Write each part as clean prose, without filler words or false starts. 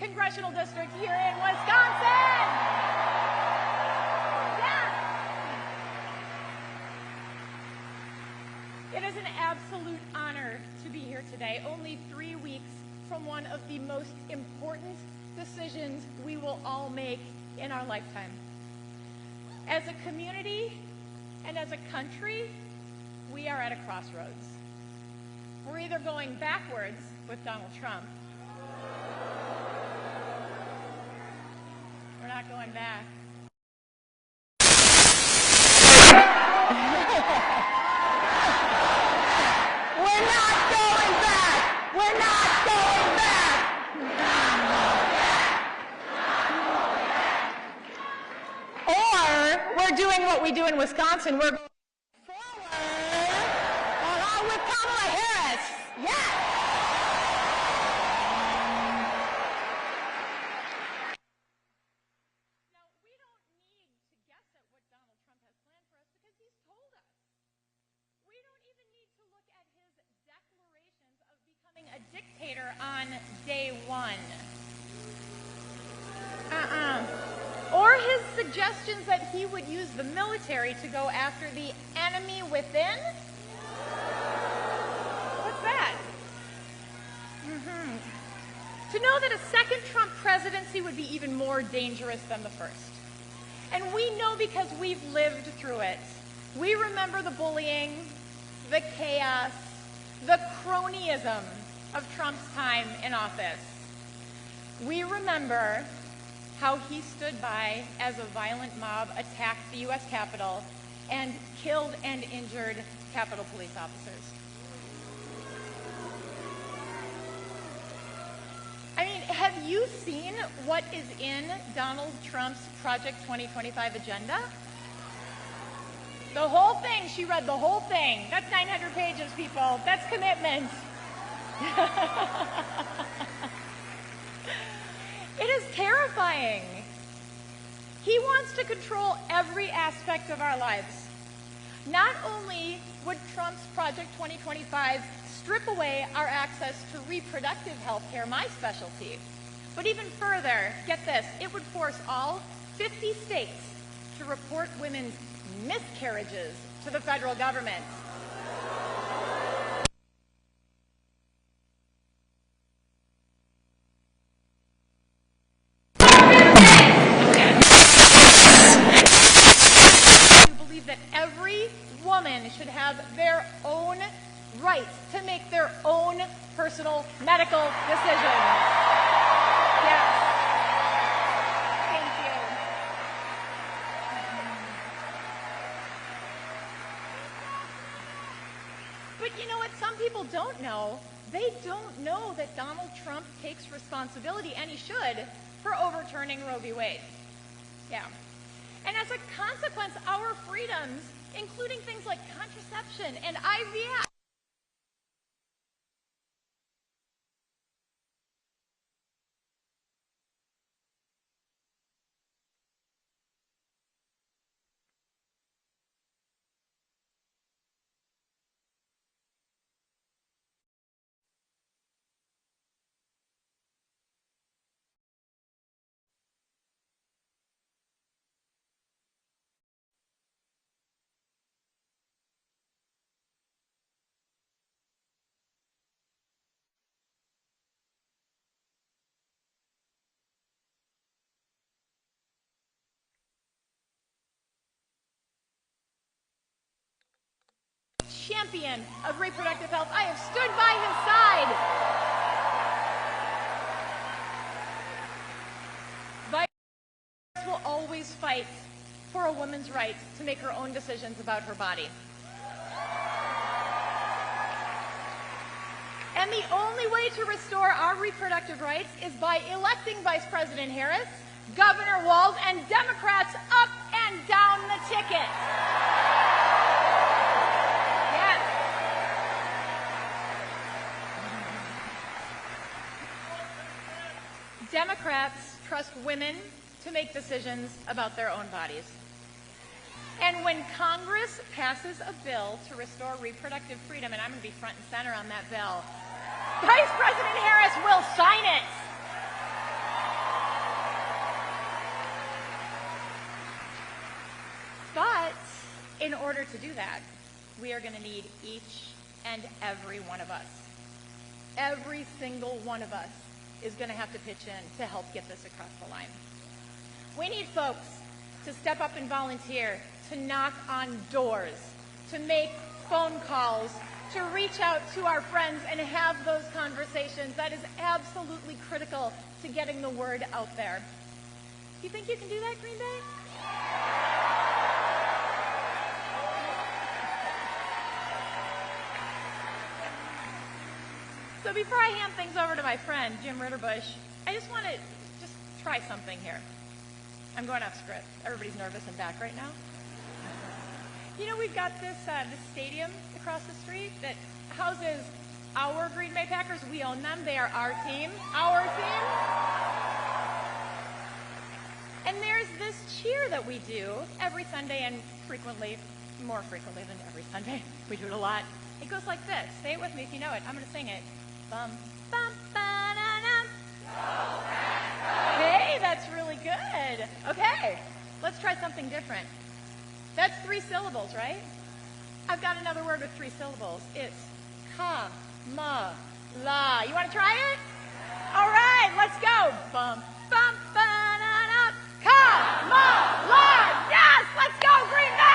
congressional district here in Wisconsin. Yes. It is an absolute honor to be here today, only 3 weeks from one of the most important decisions we will all make in our lifetime. As a community and as a country, we are at a crossroads. We're either going backwards with Donald Trump. We're not going back. We're not going back! We're not going back! Or we're doing what we do in Wisconsin. We're going forward along with Kamala Harris. Yes! Now, we don't need to guess at what Donald Trump has planned for us because he's told us. We don't even need to look at his declarations of becoming a dictator on day one. Or his suggestions that he would use the military to go after the enemy within? What's that? To know that a second Trump presidency would be even more dangerous than the first. And we know because we've lived through it. We remember the bullying, the chaos, the cronyism of Trump's time in office. We remember how he stood by as a violent mob attacked the U.S. Capitol and killed and injured Capitol Police officers. I mean, have you seen what is in Donald Trump's Project 2025 agenda? The whole thing, she read the whole thing. That's 900 pages, people. That's commitment. It is terrifying. He wants to control every aspect of our lives. Not only would Trump's Project 2025 strip away our access to reproductive health care, my specialty, but even further, get this, it would force all 50 states to report women's miscarriages to the federal government. Should have their own right to make their own personal medical decisions. Yes. Thank you. But you know what some people don't know? They don't know that Donald Trump takes responsibility, and he should, for overturning Roe v. Wade. Yeah. And as a consequence, our freedoms, including things like contraception and IVF, champion of reproductive health. I have stood by his side. Vice will always fight for a woman's right to make her own decisions about her body. And the only way to restore our reproductive rights is by electing Vice President Harris, Governor Walz, and Democrats up and down the ticket. Democrats trust women to make decisions about their own bodies. And when Congress passes a bill to restore reproductive freedom, and I'm going to be front and center on that bill, Vice President Harris will sign it. In order to do that, we are going to need each and every one of us. Every single one of us is going to have to pitch in to help get this across the line. We need folks to step up and volunteer, to knock on doors, to make phone calls, to reach out to our friends and have those conversations. That is absolutely critical to getting the word out there. Do you think you can do that, Green Bay? So before I hand things over to my friend, Jim Ritterbush, I just want to try something here. I'm going off script. Everybody's nervous and back right now. You know, we've got this stadium across the street that houses our Green Bay Packers. We own them. They are our team. Our team. And there's this cheer that we do every Sunday, and more frequently than every Sunday. We do it a lot. It goes like this. Say it with me if you know it. I'm going to sing it. Bum, bum, ba-da-dum. Hey, that's really good. Okay, let's try something different. That's 3 syllables, right? I've got another word with 3 syllables. It's Kamala. You want to try it? All right, let's go. Bum, bum, ba-da-dum. Kamala. Yes, let's go, Green Bay.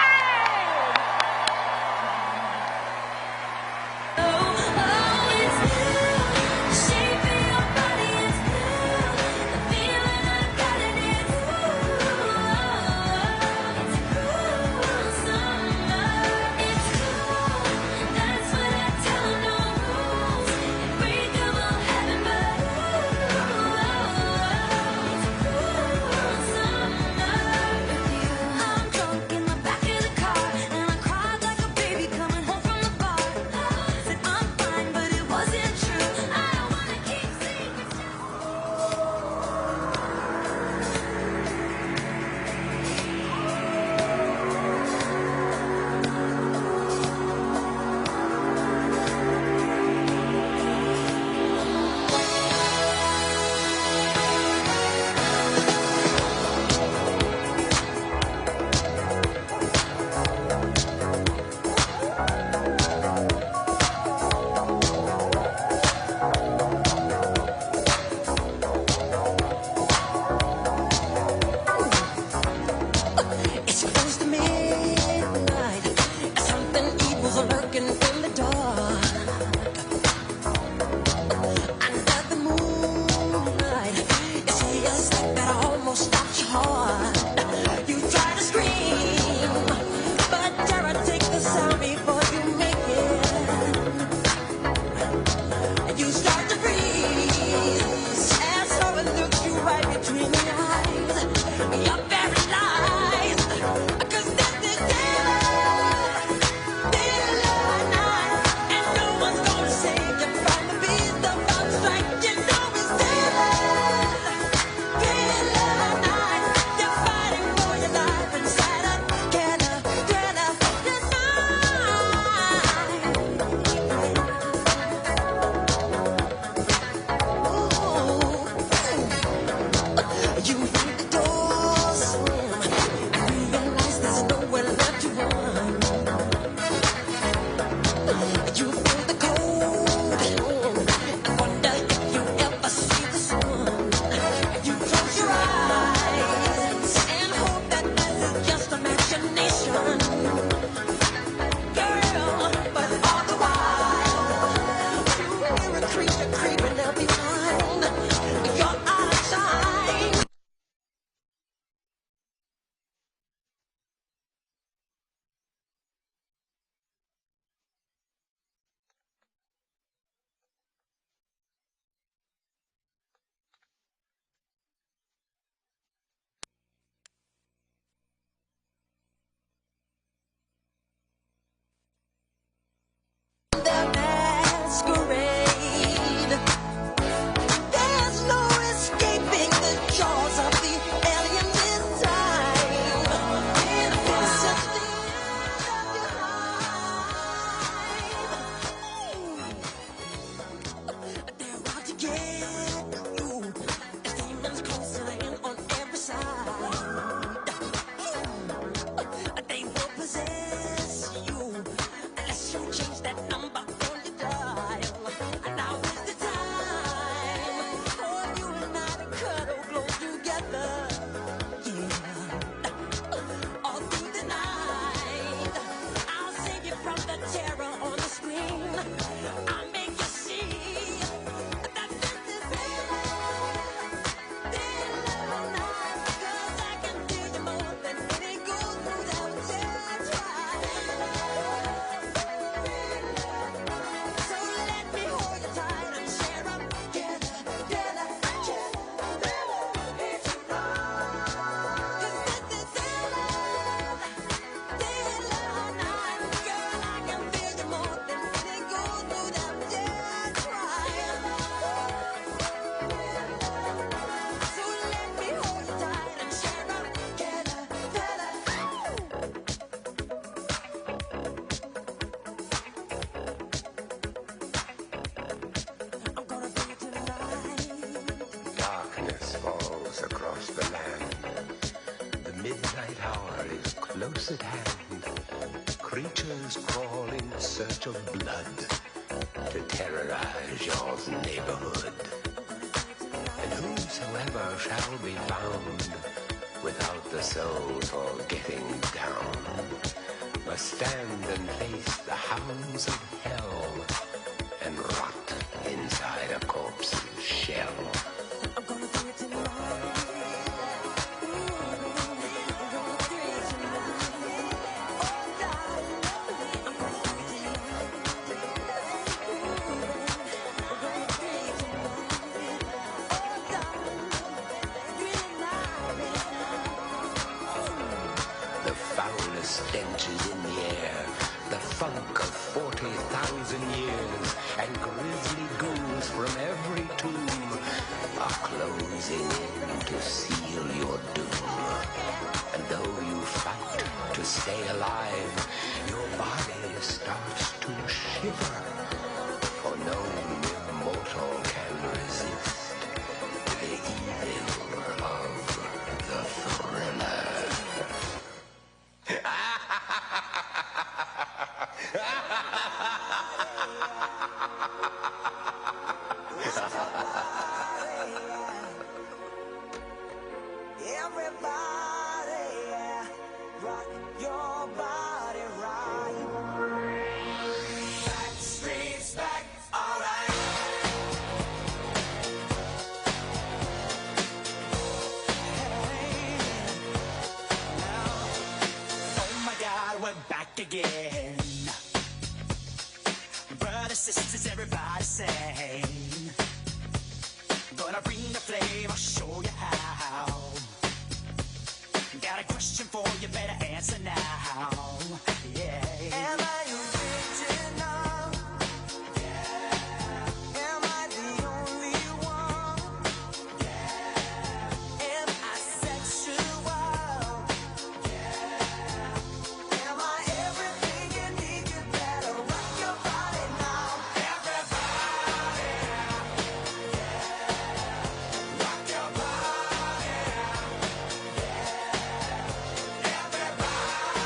close at hand, creatures crawl in search of blood to terrorize your neighborhood. And whosoever shall be found without the soul for getting down must stand and face the hounds of hell and rot inside a corpse's shell. Stenches in the air, the funk of 40,000 years, and grisly ghouls from every tomb are closing in to seal your doom. And though you fight to stay alive, your body starts to shiver, for no mortal can resist the evil of the thriller. Again, brothers, sisters, everybody sing. Gonna bring the flame, I'll show you how. Got a question for you, better answer now. Yeah. Am I original? Yeah. Am I the only one? Yeah. Am I sexual? Everybody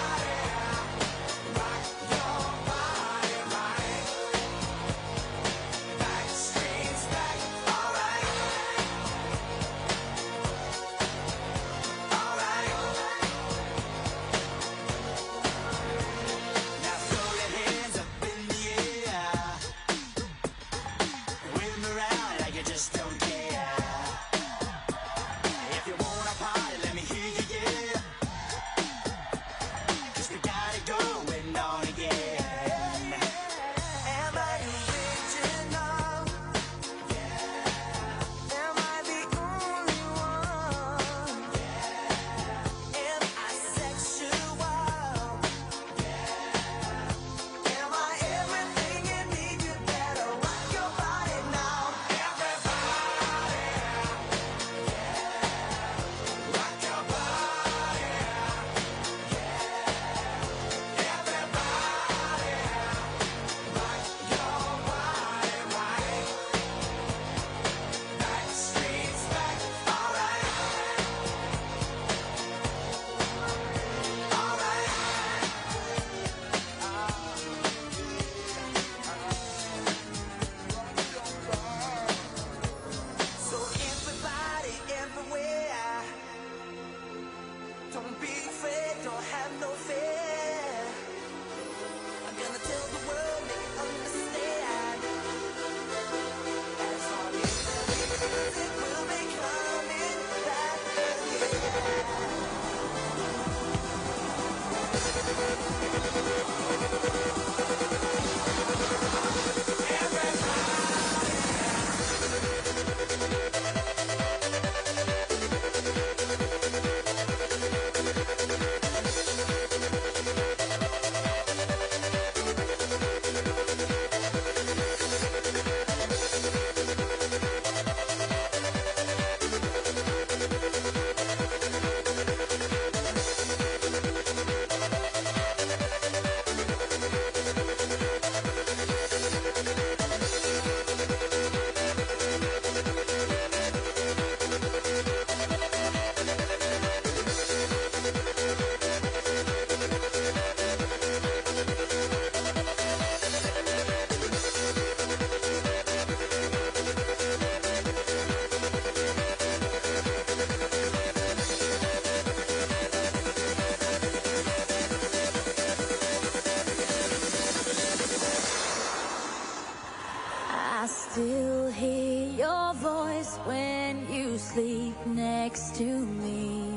next to me.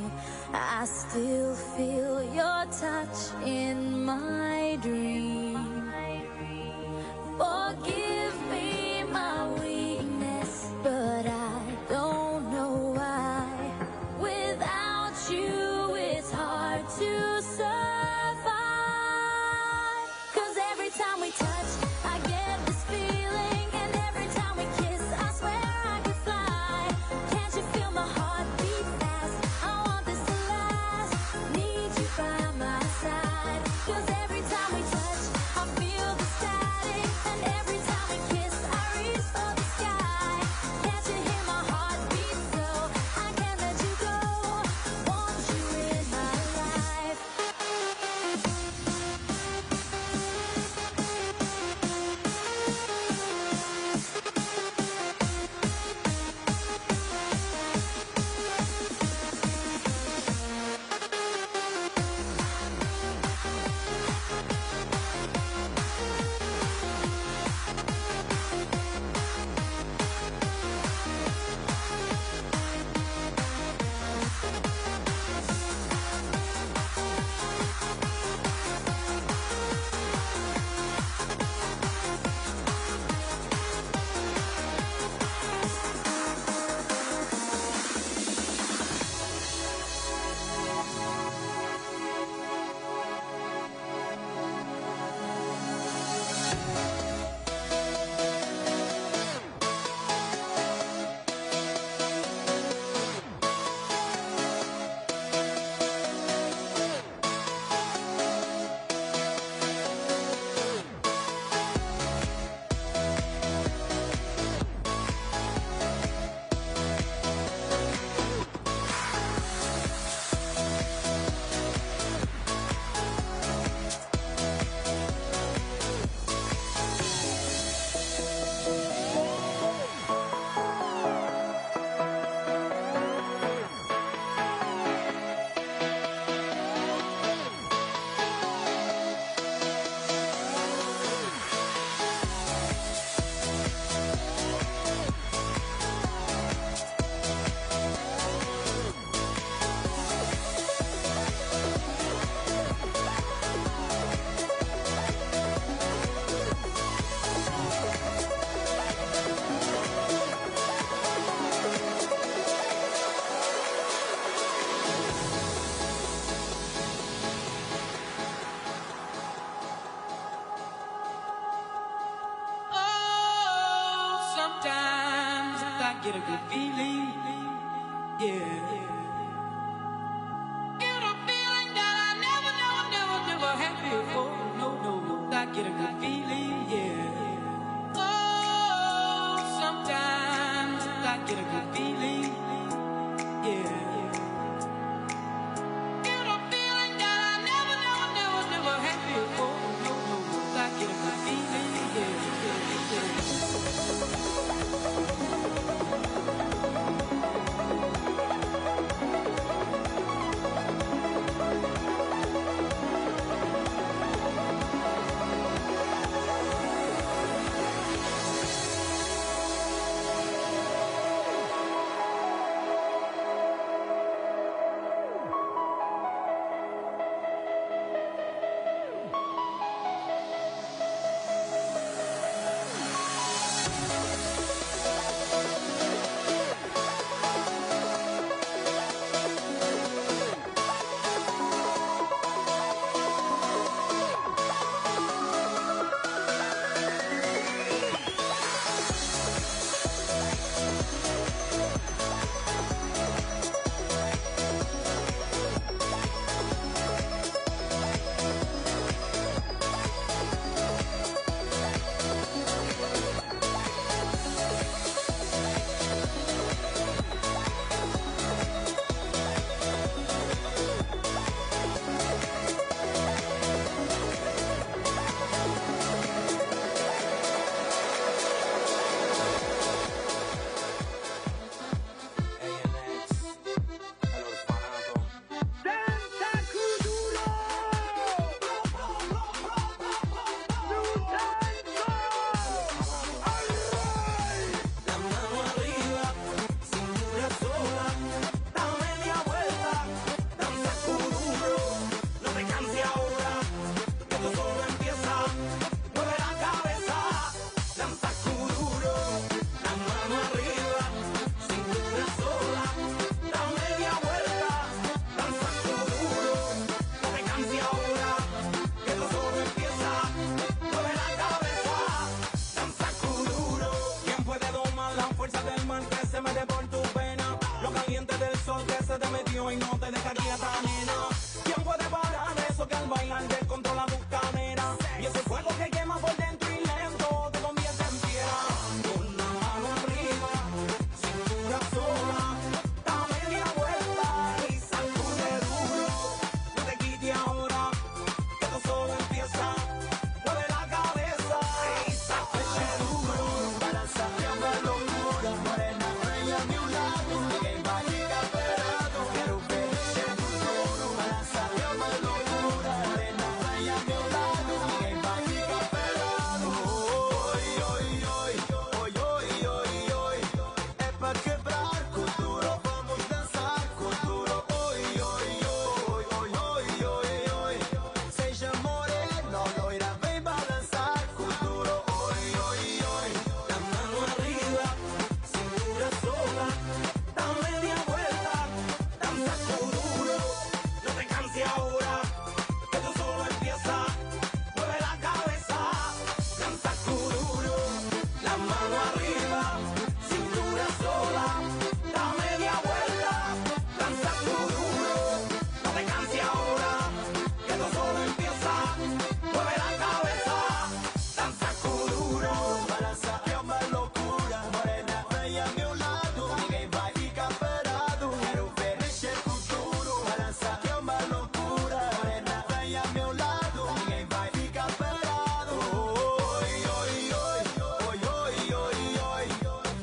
I still feel your touch in my dream. Forgive me my weakness, but I don't know why. Without you, it's hard to survive. 'Cause every time we touch, I get this feeling, and every time we kiss, I swear I could fly. Can't you feel my heart beat fast? I want this to last. Need you by my side. 'Cause every time we touch, I feel the static, and every time we kiss, I reach for the sky. Can't you hear my heart beat so? I can't let you go. Want you in my life. Oh, sometimes I get a good feeling, yeah. Get a feeling that I never had before. No, I get a good feeling, yeah. Oh, sometimes I get a good feeling, yeah. Get a feeling that I never had before. No, I get a good feeling, yeah. ahora, que esto solo empieza. Mueve la cabeza, danza kuduro. ¿Quién puede domar la fuerza del mar que se mete por tu vena? Lo caliente del sol que se te metió y no te deja quieta, nena. ¿Quién puede parar eso que al bailar descontrola tu cadera? Y ese fuego que quema por dentro y lento te convierte en piedra. Con la mano arriba, cintura sola, da media vuelta y sacude duro. No te quites ahora, que esto solo empieza. Mueve la cabeza y sacude duro. Balanza la locura, morena, bella a mi lado. Que vaya esperado, quiero ver ese futuro. Balanza la locura, morena, bella a mi lado. Que vaya esperado. Hoy, hoy, hoy, hoy, hoy, hoy, hoy. Es para quebrar con duro, vamos a danzar con duro. Hoy, hoy, hoy, hoy, hoy, hoy, hoy. Seja moreno, loira, vem balançar com duro. Hoy, hoy, hoy. La mano arriba, cintura sola, da media vuelta, danza con duro. No te canses ahora, que esto solo empieza. Mueve la cabeza, danza con duro. La mano arriba, cintura sola, da media vuelta, danza con duro. No te canses ahora, que esto solo empieza. Mueve la cabeza, danza con duro. Balança é uma loucura, morena, vem a meu lado. Ninguém vai ficar parado, quero ver mexer com duro. Balança é uma loucura, morena, vem a meu lado. Ninguém vai ficar parado. Oi, oi, oi, oi, oi, oi, oi.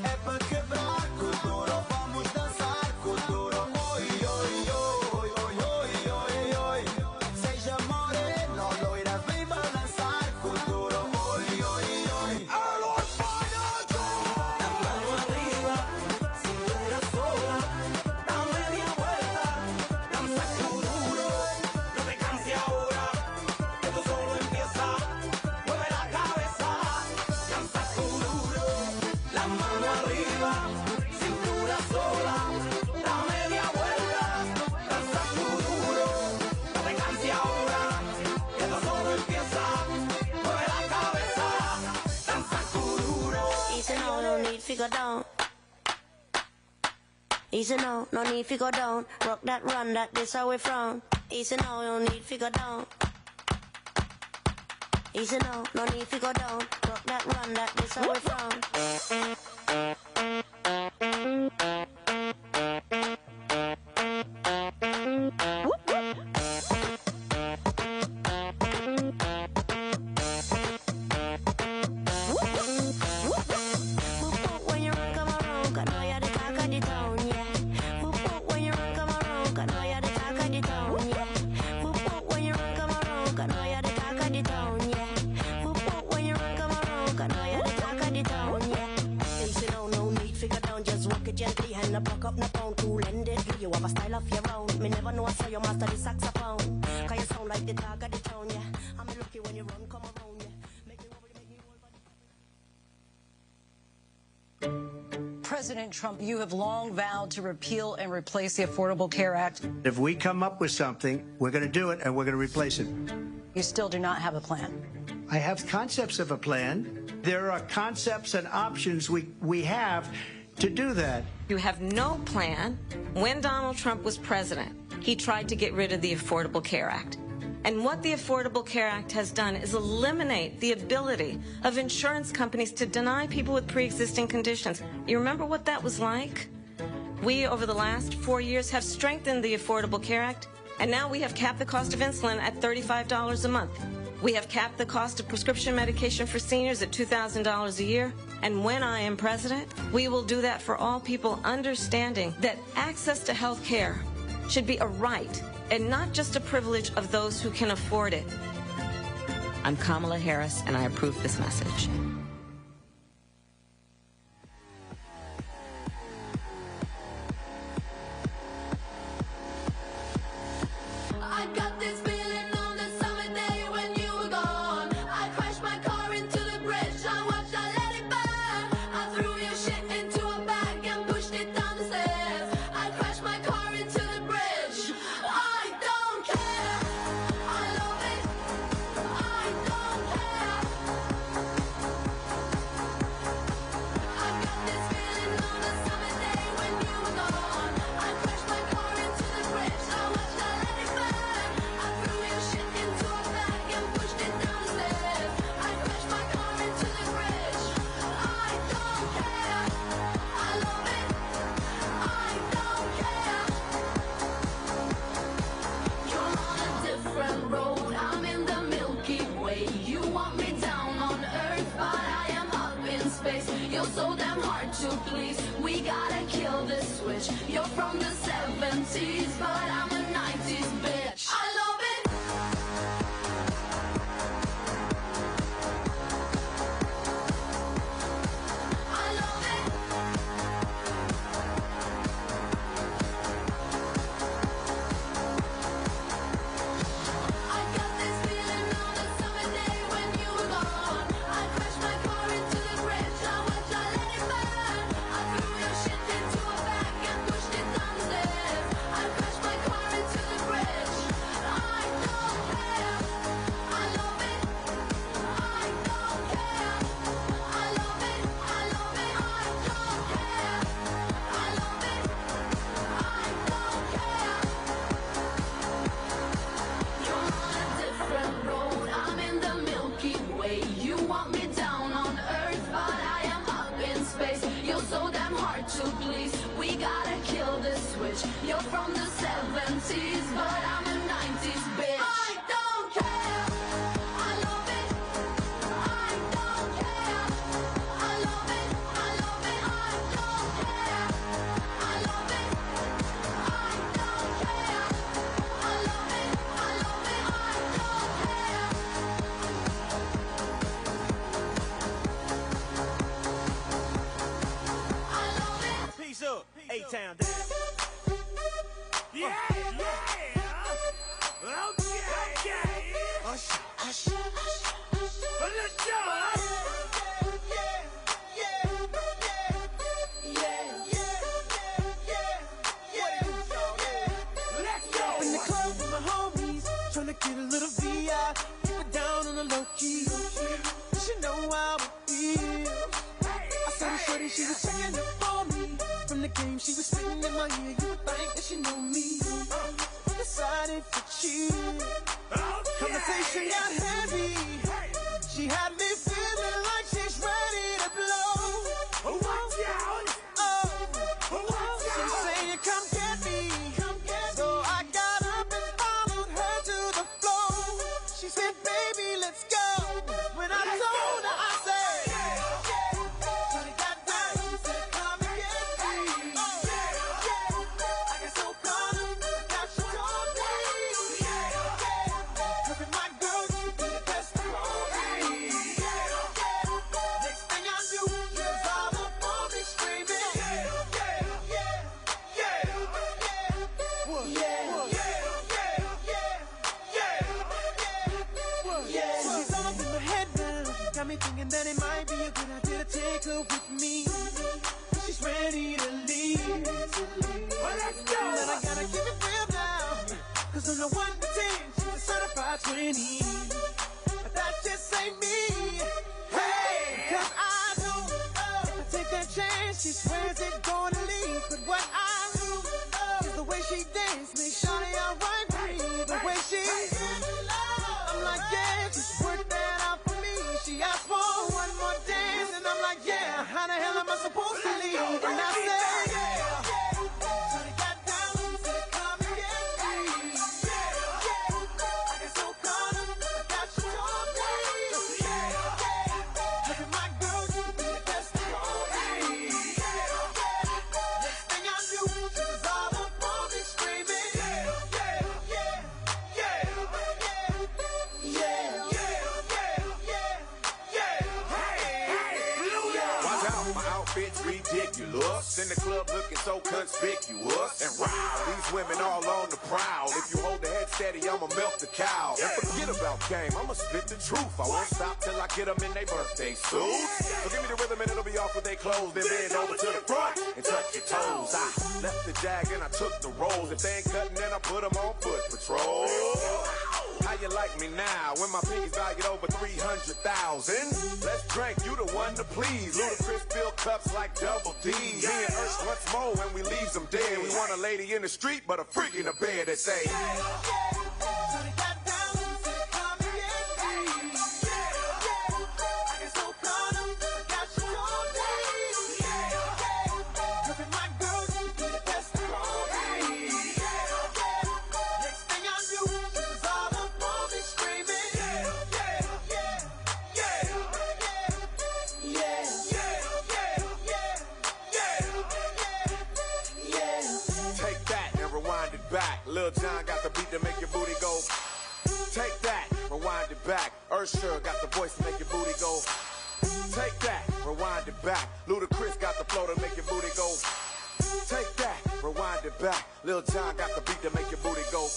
É pra quebrar com duro, vamos dançar com duro. Oi, oi, oi, oi, oi, oi, oi. Seja moreno, loira, vem balançar com duro. Oi, oi, oi. Alô, palhaço! La mano arriba, cintura sola, da media vuelta, danza con duro. No te canses ahora, que esto solo empieza. Mueve la cabeza, danza con duro. La mano arriba, cintura sola, da media vuelta, danza con duro. No te canses ahora, que esto solo empieza. Mueve la cabeza, danza con duro. Easy now, no need to go down. Easy now, no need to go down. Rock that run, that this how we from. Easy now, no need to go down. Easy now, no need to go down. Rock that run, that this how we from. When you run, come around, 'cause now you're the talk of the town, yeah. When you run, come around, 'cause now you're the talk of the town, yeah. When you run, come around, 'cause now you're the talk of the town, yeah. When you run, come around, 'cause now you're the talk of the town, yeah. Easy now, no need to go down, just walk it gently and not pluck up no pound. Cool and deadly, you have a style of your own. Me never know I saw you master the saxophone. 'Cause you sound like the talk of the town, yeah. I'm lucky when you run, come around, yeah. Make me wobble, make me wobble. President Trump, you have long vowed to repeal and replace the Affordable Care Act. If we come up with something, we're going to do it and we're going to replace it. You still do not have a plan. I have concepts of a plan. There are concepts and options we have to do that. You have no plan. When Donald Trump was president, he tried to get rid of the Affordable Care Act. And what the Affordable Care Act has done is eliminate the ability of insurance companies to deny people with pre-existing conditions. You remember what that was like? We, over the last 4 years, have strengthened the Affordable Care Act, and now we have capped the cost of insulin at $35 a month. We have capped the cost of prescription medication for seniors at $2,000 a year. And when I am president, we will do that for all people, understanding that access to health care should be a right and not just a privilege of those who can afford it. I'm Kamala Harris, and I approve this message. I got this feeling on the summer day when you were gone. I crashed my car into the bridge. I watched, I let it burn. I threw your shit into a bag and pushed it down the stairs. I crashed my car into the bridge. I don't care. I know from the 70s, but I'm a 90s bitch. I love it. I love it. I got this feeling on a summer day when you were gone. I crashed my car into the bridge, I watched, I let it burn. I threw your shit into a bag and pushed it down the stairs. I crashed my car into the bridge. I don't care. I love it. I don't care. I love it. I love it. I don't care. I love it. I don't care. You're on a different road. I'm in the Milky Way. You want me down on Earth, but I am up in space. You're so damn hard to please. We gotta kill this switch. You're from the 70s, but I'm a 90s bitch. I don't care. I love it. I don't care. I love it. I love it. I don't care. I love it. I don't care. I love it. I love it. I don't care. I love it. Peace up, A-Town down. Yeah, yeah. Okay. Hush, hush, hush. Let's go. Let's go. In the club with my homies, tryna get a little VI. Keep it down on the low key. She know how it feels. I saw the shorty, she was checking up for me. From the game, she was sitting in my ear. You would think that she know me. Decided to cheat. Conversation got heavy. She had me feeling like she's ready to blow. Watch out! She's saying, come get me. So I got up and followed her to the floor. She said, baby, let's go. When I told her, I said, shawty got down, she said, come and get me. I got so caught up, now she told me. Look at my girl, you be the best of all me. Next thing I knew, she was all up on me screaming. She's all up in my head now. Got me thinking that it might be a good idea to take her with me. She's ready to leave. Well, let's go. Then I gotta keep it real now. Cause on the 1 to 10, she's a certified 20. But that just ain't me. Hey! Cause I know if I take that chance, she swears it's gonna leave. But what I do is the way she dance makes shawty alright with me. The way she I'm like, yeah, just work that out for me. She asked for one more dance, and I'm like, yeah, how the hell am I supposed to leave? And I said, shawty got down, said, come and get me. I got so caught up, I got you told me. Look at my girl, you be the best of all me. Next thing I knew, she was all up on me screaming. Watch out, my outfit's ridiculous. In the club looking so conspicuous. And wow, these women all on the prowl. If you hold the head steady, I'ma milk the cow. And forget about game, I'ma spit the truth. I won't stop till I get them in their birthday suits. So give me the rhythm and it'll be off with their clothes. Then bend over to the front and touch your toes. I left the jag and I took the rolls. If they ain't cutting, then I put them on foot patrol. How you like me now when my pinky's valued over 300,000? Let's drink, you the one to please. Ludacris fill cups like double D. Me and Ursh once more when we leave them dead. We want a lady in the street, but a freak in the bed that say, Shawty got down, said, come and get me. I got so caught up, I got you told me. Look at my girl, you be the best of all me. Next thing I knew, she was all up on me screaming. Lil Jon got the beat to make your booty go. Take that, rewind it back. Usher got the voice to make your booty go. Take that, rewind it back. Ludacris got the flow to make your booty go. Take that, rewind it back. Lil Jon got the beat to make your booty go.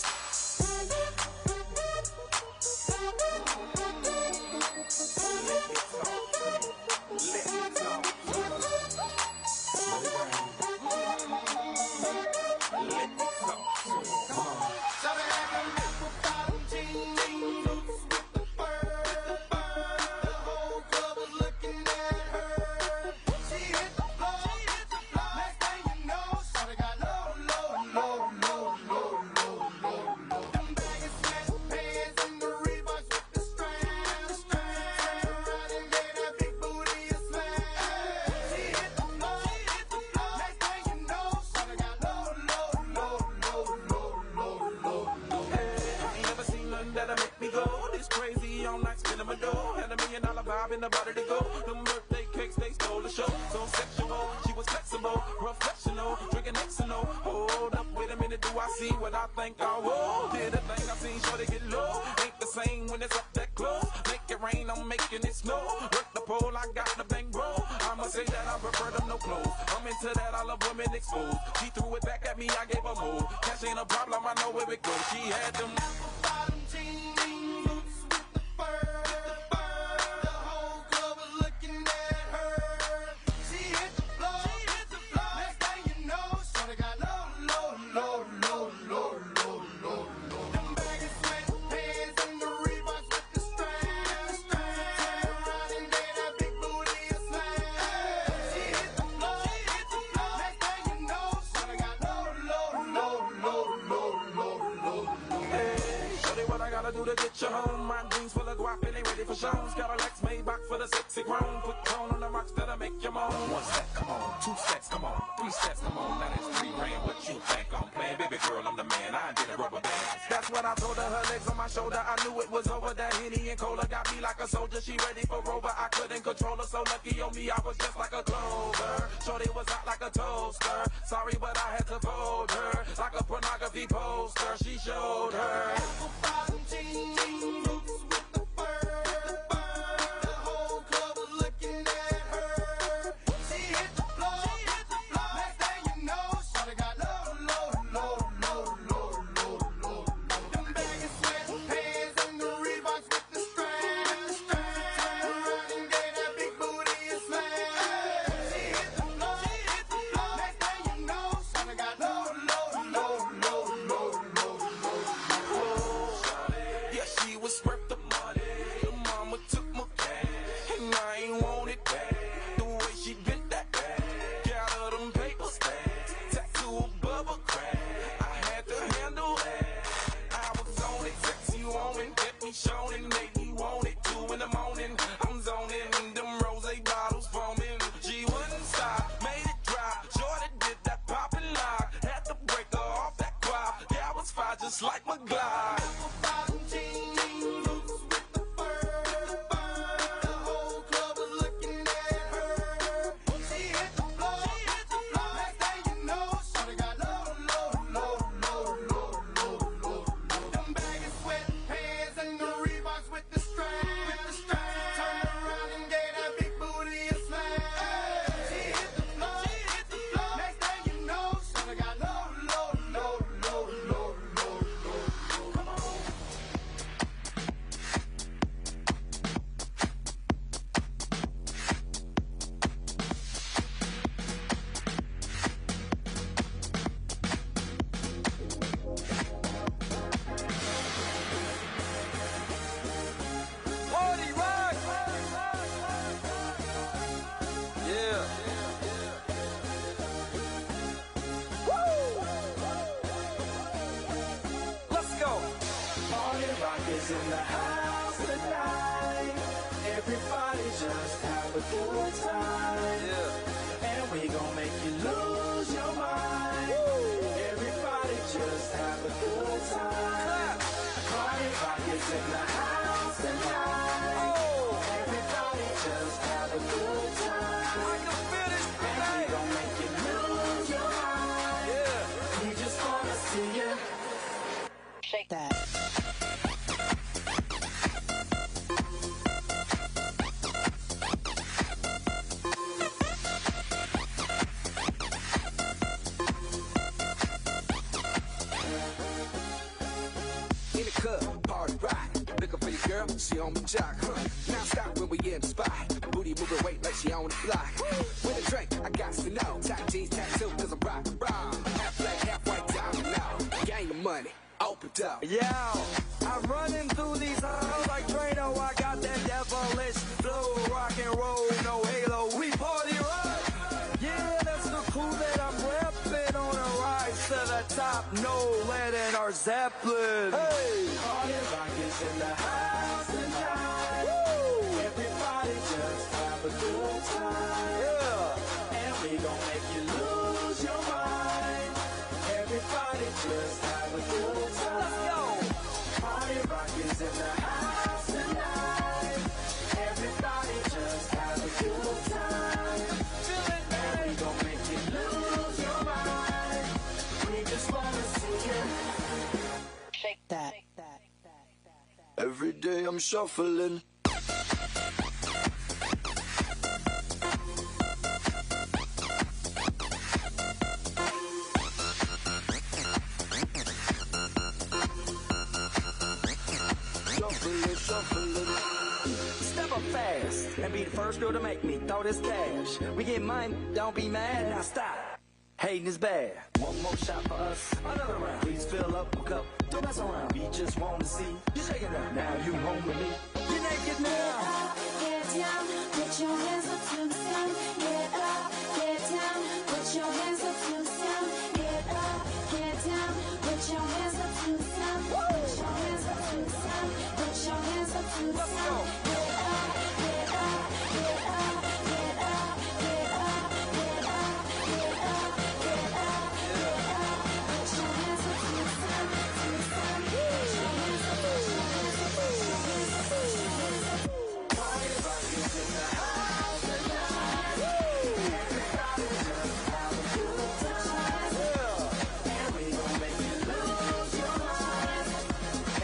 In the body to go, them birthday cakes, they stole the show. So sexual, she was flexible, professional, drinking Xanol. Hold up, wait a minute, do I see what I think I will? Did the thing I seen, sure they get low. Ain't the same when it's up that close. Make it rain, I'm making it snow. Work the pole, I got the bang bro. I'ma say that I prefer them no clothes. I'm into that, I love women exposed. She threw it back at me, I gave her more. Cash ain't a problem, I know where it goes. She had them bottom jeans with the fur. To get you home, my jeans full of guap and they ready for shows. Got a Lex made back for the sexy grown. Put tone on the rocks that'll make you moan. One step, come on. Two steps, come on. Three steps, come on. Now that's $3 grand. What you think I'm playing? Baby girl, I'm the man. I did a rubber band. That's what I told her. Her legs on my shoulder. I knew it was over. That Henny and Cola got me like a soldier. She ready for Rover. I couldn't control her. So lucky on me, I was just like a clover. Shorty was hot like a toaster. Sorry, but I had to fold her like a pornography poster. She showed her. Like my glide. is in the house tonight. Everybody just have a good time. Yeah. And we gon' make you lose your mind. Woo. Everybody just have a good time. Party rock is in the house tonight. Oh. Everybody just have a good time. I can feel this tonight. And we gon' make you lose your mind. Yeah. We just wanna see you girl, she on my jock. Now stop when we in the spot. Booty moving weight like she on the block. With a drink, I got to know. Tight jeans, tattoo, cause I'm rock. Half black, half white, diamond now. Gang of money, open up. Yeah, I'm running through these halls like Drano. I got that devilish flow, rock and roll, no halo. We party rock. Yeah, that's the crew that I'm repping on a rise to the top. No lead in our Zeppelin. Hey, Party rock is in the house tonight. Woo! Everybody just have a good time. yeah. And we gon' make you lose your mind. Everybody just have a good time. Let's go. Party rock is in the house tonight. Everybody just have a good time. And we gon' make you lose your mind. We just wanna see you. Shake that. Every day I'm shuffling. Shuffling. Step up fast and be the first girl to make me throw this cash. We get mine, don't be mad, now stop. Hating is bad. One more shot for us, another round. Please fill up a cup, don't mess around. We just want to see you shaking it. Now you home with me. You're naked now. Get down, put your hands up to the sound. Get up, get down, put your hands up to the sound. Get up, get down, put your hands up to the sound. Put your hands up to the sound. Put your hands up to the sound. Get up, get up, get up, get up, get up, get up, get up, get up, get up. Put your hands up to the sound, to the sound. Put your hands up, put your hands up, put your hands up, put your hands up. Party rock is in the house tonight. Everybody just have a good time. And we gon' make you lose your mind.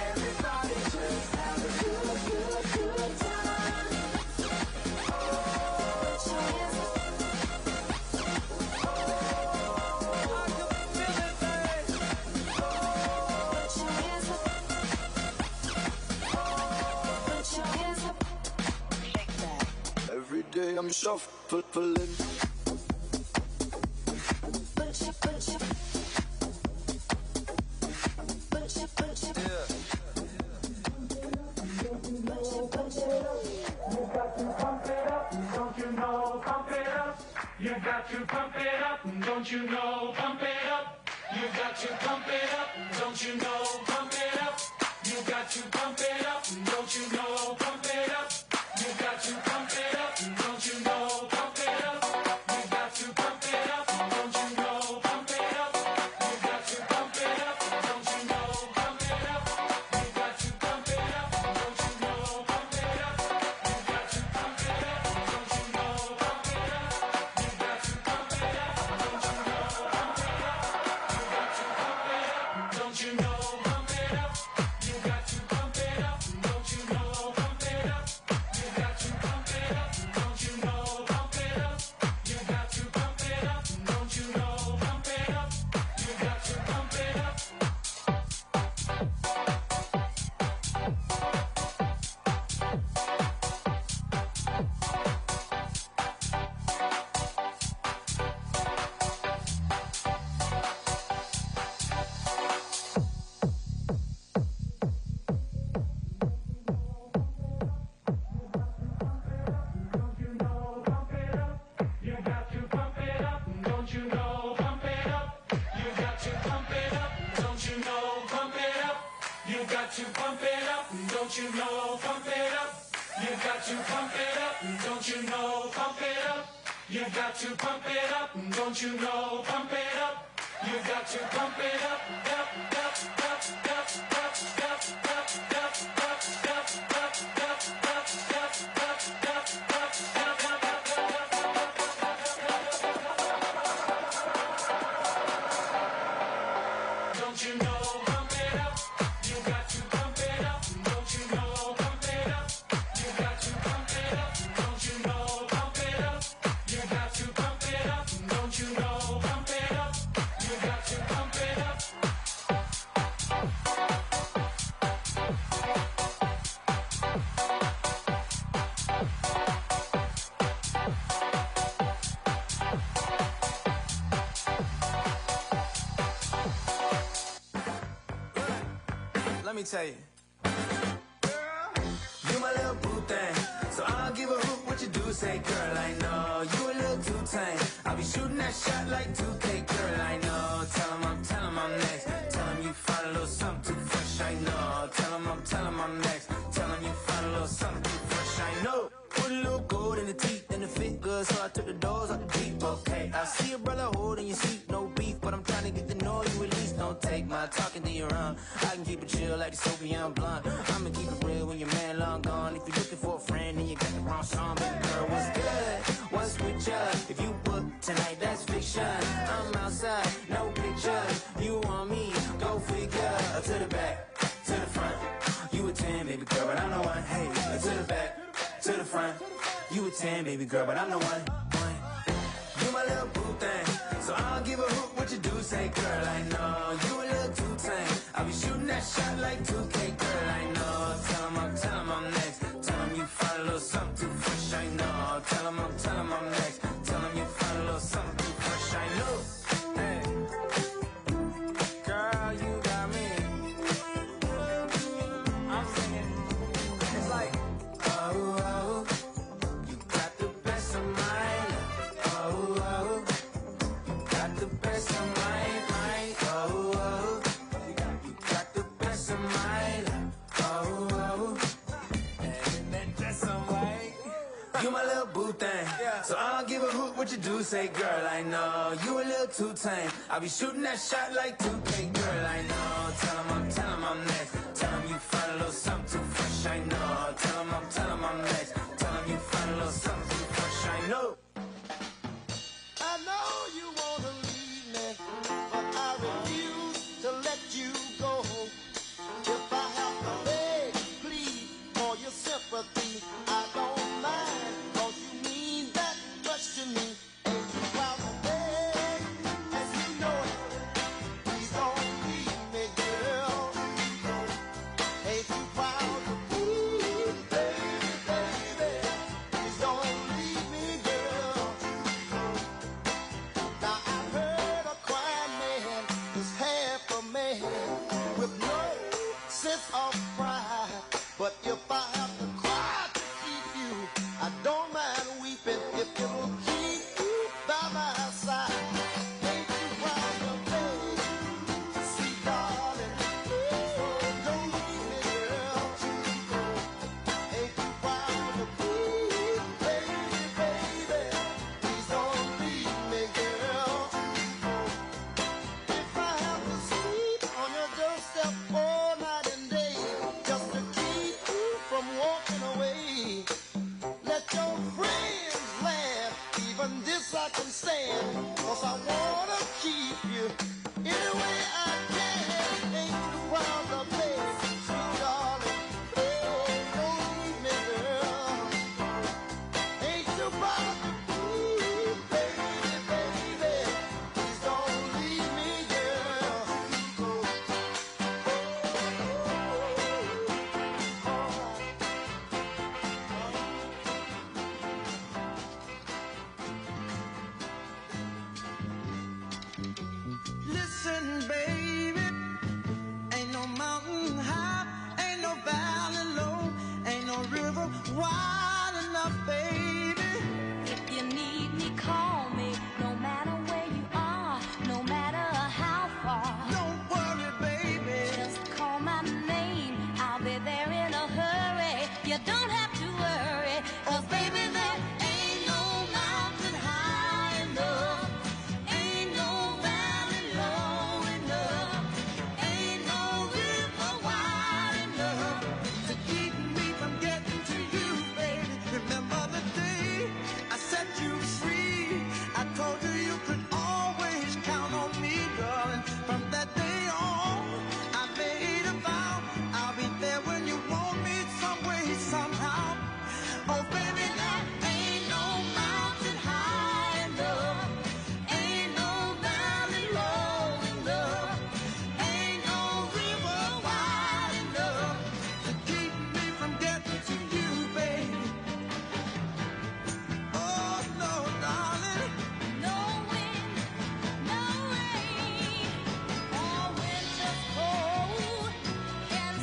Everybody just have a good time. Put your hands up. Put your hands up. Put your hands up. Shake that. Every day I'm shuffling. Put your, put your. Put your, put your. Yeah. Put your. You got to pump it up, don't you know? Pump it up. You got to pump it up, don't you know? Pump it up. You got to pump it up, don't you know? Pump it up. You got to pump it up, don't you know? Pump it up. You got to pump it up, don't you know? Pump it up. You got to pump it up, don't you know? Pump it up. You got to pump it up, don't you know? Pump it up. You got to pump it up, don't you know? Pump it up. You got to pump it up, don't you know? Pump it up. You got to pump it up, don't you know? Pump it up. You got to pump it up, don't you know? Pump it up. You got to pump it up, don't you know? Pump it up. You got to pump it up, don't you know? Pump it up. You got to pump it up, don't you know? Pump it up. You got to pump it up. You got to pump it up, don't you know? Pump it up. You got to pump it up, don't you know? Pump it up. You got to pump it up, don't you know? Pump it up. You got to pump it up, don't you know? Pump it up. You got to pump it up, don't you know? Pump it up. You got to pump it up, up, up, up, up, up, up, up, up, up, up, up, up, up, don't you know? Pump it up. You got to pump it up, don't you know? Pump it up. You got to pump it up, don't you know? Pump it up. You got to pump it up, don't you know? Pump it up. You got to pump it up. me tell you. You my little boo thing, so I'll give a hoot what you do. Say, girl, I know you a little too tame. I'll be shooting that shot like 2K, girl, I know. Tell him I'm next. Tell him you find a little something too fresh, I know. Tell him I'm next. Tell him you find a little something too fresh, I know. Put a little gold in the teeth and the fit good, so I took the doors out the Jeep. Okay, I see a brother holding your seat, no beef, but I'm trying to get to know you at least. Don't take my talking to your own. I can keep it chill like the Soviet blunt. I'ma keep it real when your man long gone. If you're looking for a friend and you got the wrong song, baby girl, what's good? What's with ya? If you book tonight, that's fiction. I'm outside, no pictures. You want me? Go figure. To the back, to the front. You a 10, baby girl, but I'm the one. Hey, to the back, to the front. You a 10, baby girl, but I'm the one. You my little boo thing, so I'll give a hoot what you do. Say, girl, I know you a little too tame. I'll be shooting that shot like 2K, girl, I know. Tell him I'm next. Tell him you find a little something too fresh, I know. Tell him I'm next. Tell him you find a little something too fresh, I know. Hey, girl, you got me. I'm singing. It's like, oh, oh, you got the best of mine. Oh, oh, you got the best of mine. Oh, oh, you got the best of mine. Oh, oh, and that dress on white. You my little boo thing, so I'll give a hoot what you do. Say, girl, I know you a little too tame. I'll be shooting that shot like 2K, girl, I know. Tell him I'm next. Tell him you find a little something too fresh, I know. Tell him I'm next. Tell him you find a little something too fresh, I know. I know you wanna leave me, but I refuse to let you go. If I have to beg, plead for your sympathy, I don't mind, 'cause you mean that much to me. Ain't you proud to beg, as you know it? Please don't leave me, girl. Ain't you proud to plead, baby, baby? Please don't leave me, girl. Now I heard a crying man is half a man with no sense of pride. But if I have to cry to keep you, I don't mind weeping if it will keep you by my side. Ain't you proud of me, sweet darling? Oh, don't leave me, girl. Ain't you proud of me, baby, baby? Please don't leave me, girl. If I have to sleep on your doorstep all night and day, just to keep you from walking away, let your friends laugh, even this I can stand, 'cause I wanna keep you any way I can. Ain't you proud of me, sweet darling? Oh, don't leave me, girl. Ain't you proud of me, baby, baby? Please don't leave me, girl. Listen, baby, ain't no mountain high, ain't no valley low, ain't no river wide enough, baby. If you need me, call me. No matter where you are, no matter how far. Don't worry, baby. Just call my name. I'll be there in a hurry. You don't have to worry, 'cause baby, there ain't no mountain high enough. Ain't no valley low enough. Ain't no river wide enough To keep me from getting to you, baby. Remember the day I set you free. I told you you could always count on me, darling. From that day on, I made a vow. I'll be there when you want me, some way, somehow. Oh, baby, there ain't no mountain high enough. Ain't no valley low enough. Ain't no river wide enough to keep me from getting to you, baby. Oh, no, darling. No wind, no rain, or winter's cold can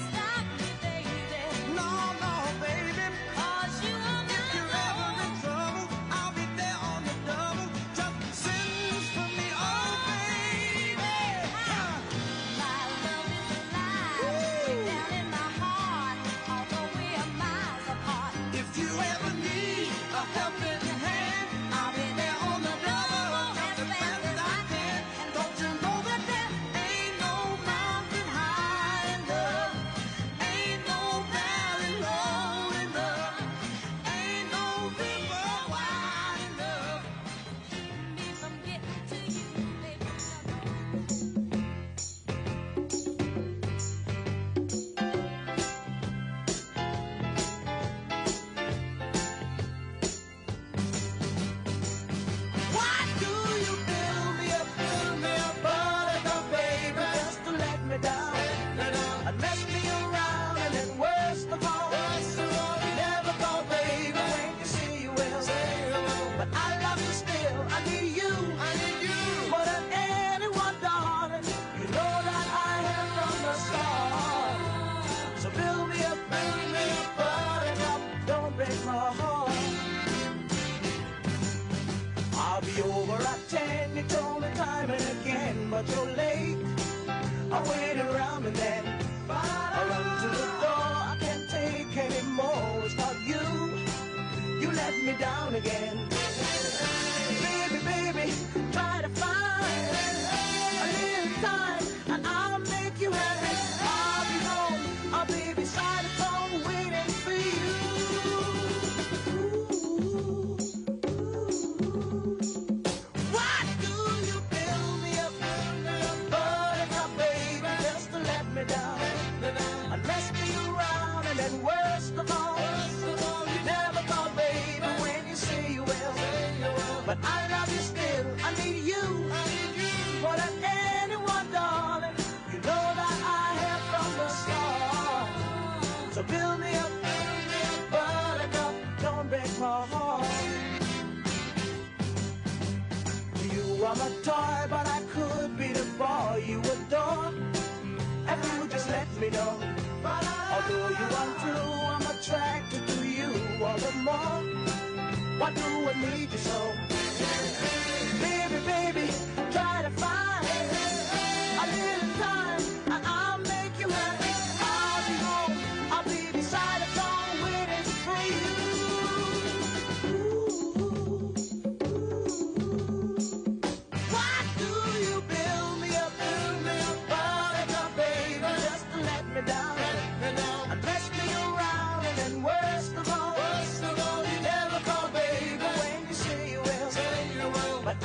but you're late. I wait around and then I run to the door. I can't take anymore. It's not you. You let me down again. Baby, baby, try to find a little time and I'll make you happy. I'll be home. I'll be beside the phone waiting for you. Why do you build me up, buttercup, baby, just to let me down? And mess me around, and then worst of all, you never call, baby, when you say you will. But I love you still, I need you more than anyone, darling. You know that I have from the start. So build me up, buttercup, don't break my heart. You are my toy, but I could be the boy you adore. If you just let me know. Although you are true, I'm attracted to you all the more. Why do I need you so? Baby, baby, try to find a little time and I'll make you happy. I'll be home, I'll be beside the phone waiting for you. Why do you build me up, buttercup, baby, just to let me down? And mess me around, and then worst of all, you never call, baby, when you say you will. But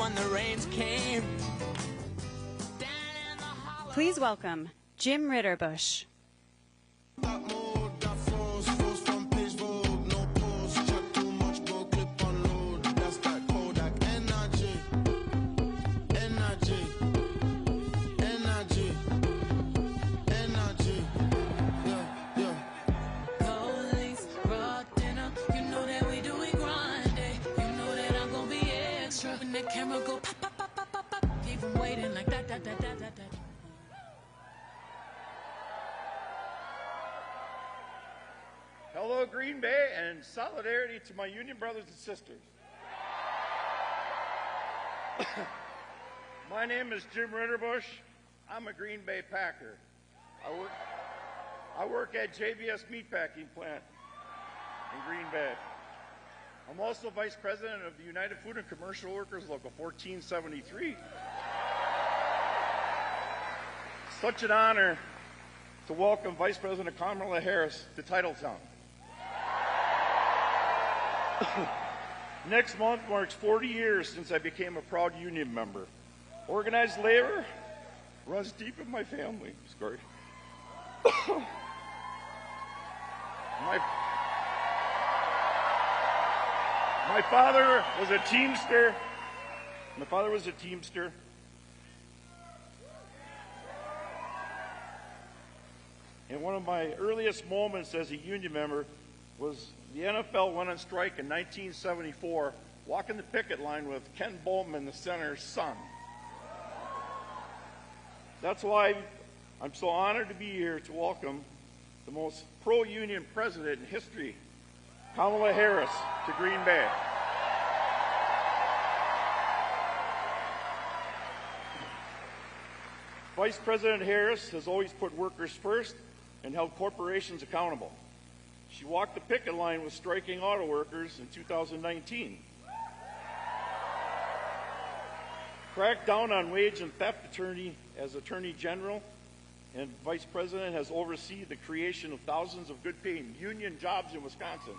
when the rains came. Please welcome Jim Ritterbush. Hello, Green Bay, and solidarity to my union brothers and sisters. My name is Jim Ritterbush. I'm a Green Bay Packer. I work at JBS Meatpacking Plant in Green Bay. I'm also Vice President of the United Food and Commercial Workers Local 1473. Such an honor to welcome Vice President Kamala Harris to Titletown. Next month marks 40 years since I became a proud union member. Organized labor runs deep in my family. Sorry. My father was a Teamster. And one of my earliest moments as a union member was the NFL went on strike in 1974, walking the picket line with Ken Boltman, the senator's son. That's why I'm so honored to be here to welcome the most pro-union president in history, Kamala Harris, to Green Bay. Vice President Harris has always put workers first and held corporations accountable. She walked the picket line with striking auto workers in 2019. Cracked down on wage and theft as Attorney General, and Vice President has overseen the creation of thousands of good-paying union jobs in Wisconsin.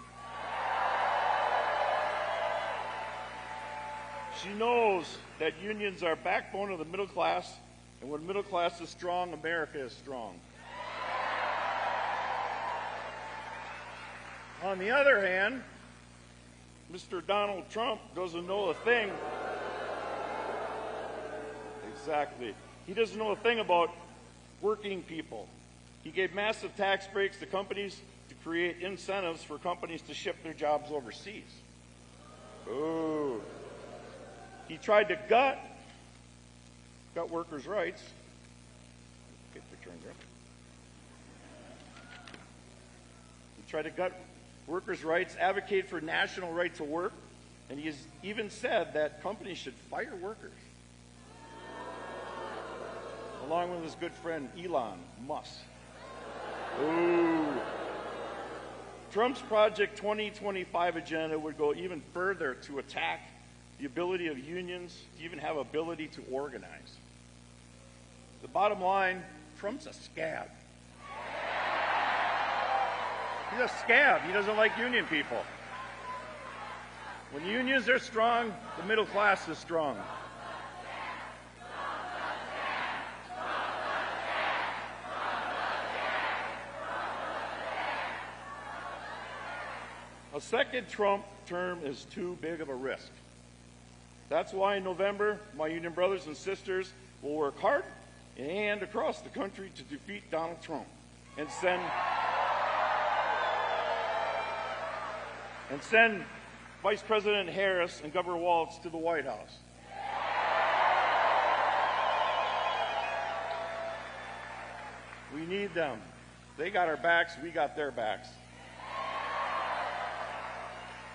She knows that unions are backbone of the middle class, and when middle class is strong, America is strong. On the other hand, Mr. Donald Trump doesn't know a thing. Exactly. He doesn't know a thing about working people. He gave massive tax breaks to companies to create incentives for companies to ship their jobs overseas. Ooh. He tried to gut workers' rights. Get the turn there. He tried to gut workers' rights, advocate for national right to work, and he has even said that companies should fire workers. Along with his good friend Elon Musk. Ooh. Trump's Project 2025 agenda would go even further to attack the ability of unions to even have ability to organize. The bottom line, Trump's a scab. He's a scab. He doesn't like union people. When unions are strong, the middle class is strong. A second Trump term is too big of a risk. That's why in November, my union brothers and sisters will work hard and across the country to defeat Donald Trump and send Vice President Harris and Governor Walz to the White House. We need them. They got our backs, we got their backs.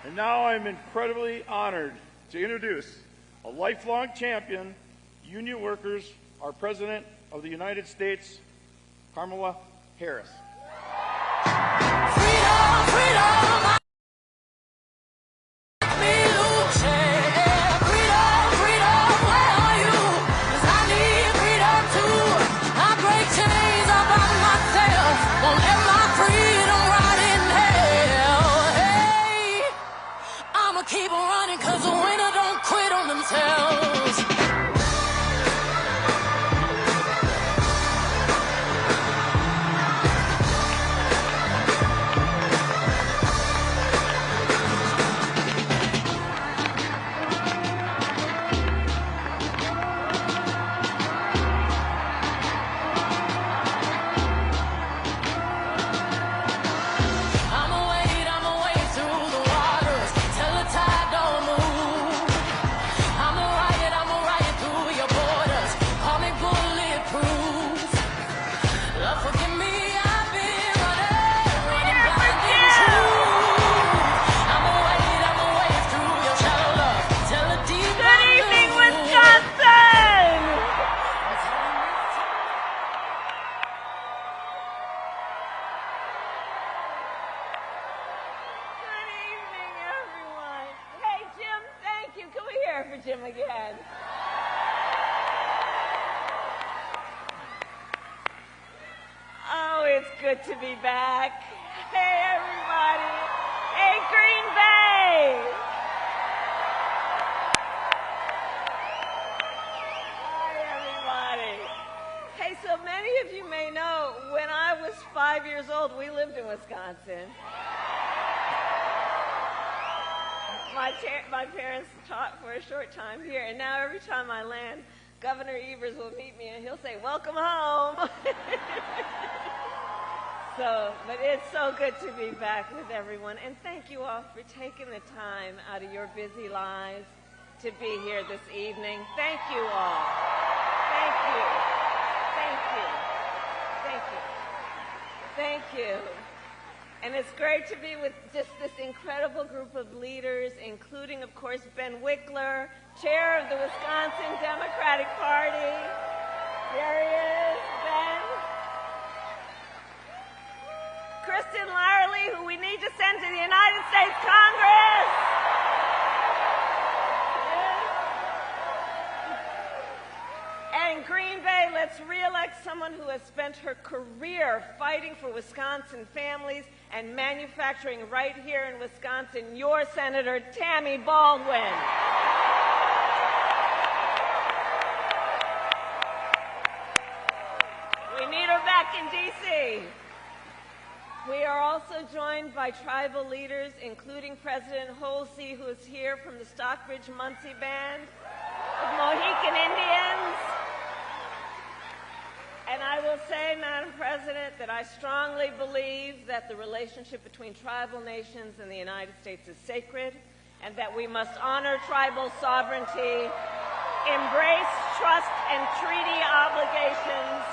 And now I'm incredibly honored to introduce a lifelong champion, union workers, our President of the United States, Kamala Harris. Freedom, freedom. Keep on running, cause the winner don't quit on themselves. Jim again. Oh, it's good to be back. Hey, everybody. Hey, Green Bay. Hi, everybody. Hey, so many of you may know, when I was 5 years old, we lived in Wisconsin. My parents taught for a short time here, and now every time I land, Governor Evers will meet me and he'll say, "Welcome home." But it's so good to be back with everyone, and thank you all for taking the time out of your busy lives to be here this evening. Thank you all. Thank you. Thank you. Thank you. Thank you. And it's great to be with just this incredible group of leaders, including, of course, Ben Wickler, chair of the Wisconsin Democratic Party. There he is, Ben. Kristen Larley, who we need to send to the United States Congress. And Green Bay, let's re-elect someone who has spent her career fighting for Wisconsin families and manufacturing right here in Wisconsin, your Senator Tammy Baldwin. We need her back in D.C. We are also joined by tribal leaders, including President Holsey, who is here from the Stockbridge-Muncie Band of Mohican Indians. And I will say, Madam President, that I strongly believe that the relationship between tribal nations and the United States is sacred, and that we must honor tribal sovereignty, embrace trust and treaty obligations,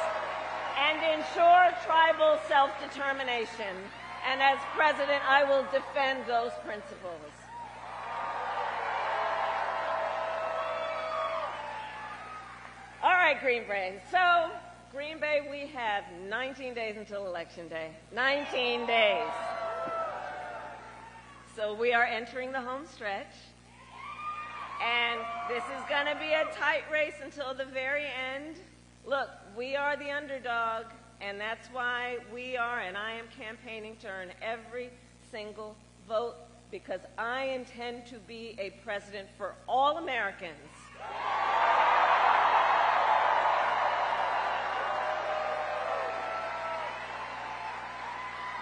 and ensure tribal self-determination. And as President, I will defend those principles. All right, Green Bay. So, Green Bay, we have 19 days until Election Day. 19 days. So we are entering the home stretch. And this is going to be a tight race until the very end. Look, we are the underdog, and that's why we are, and I am campaigning to earn every single vote, because I intend to be a president for all Americans.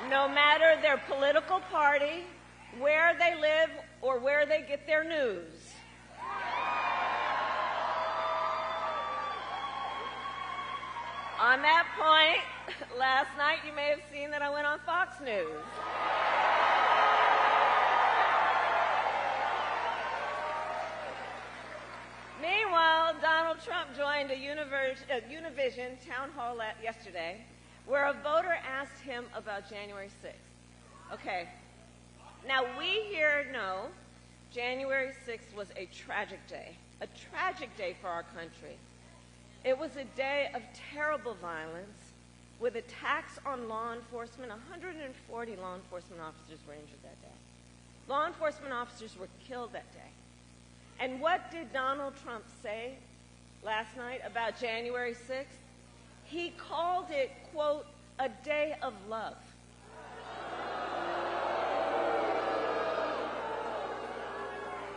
No matter their political party, where they live, or where they get their news. On that point, last night you may have seen that I went on Fox News. Meanwhile, Donald Trump joined a Univision town hall yesterday where a voter asked him about January 6th. Okay, now we here know January 6th was a tragic day for our country. It was a day of terrible violence with attacks on law enforcement. 140 law enforcement officers were injured that day. Law enforcement officers were killed that day. And what did Donald Trump say last night about January 6th? He called it, quote, a day of love.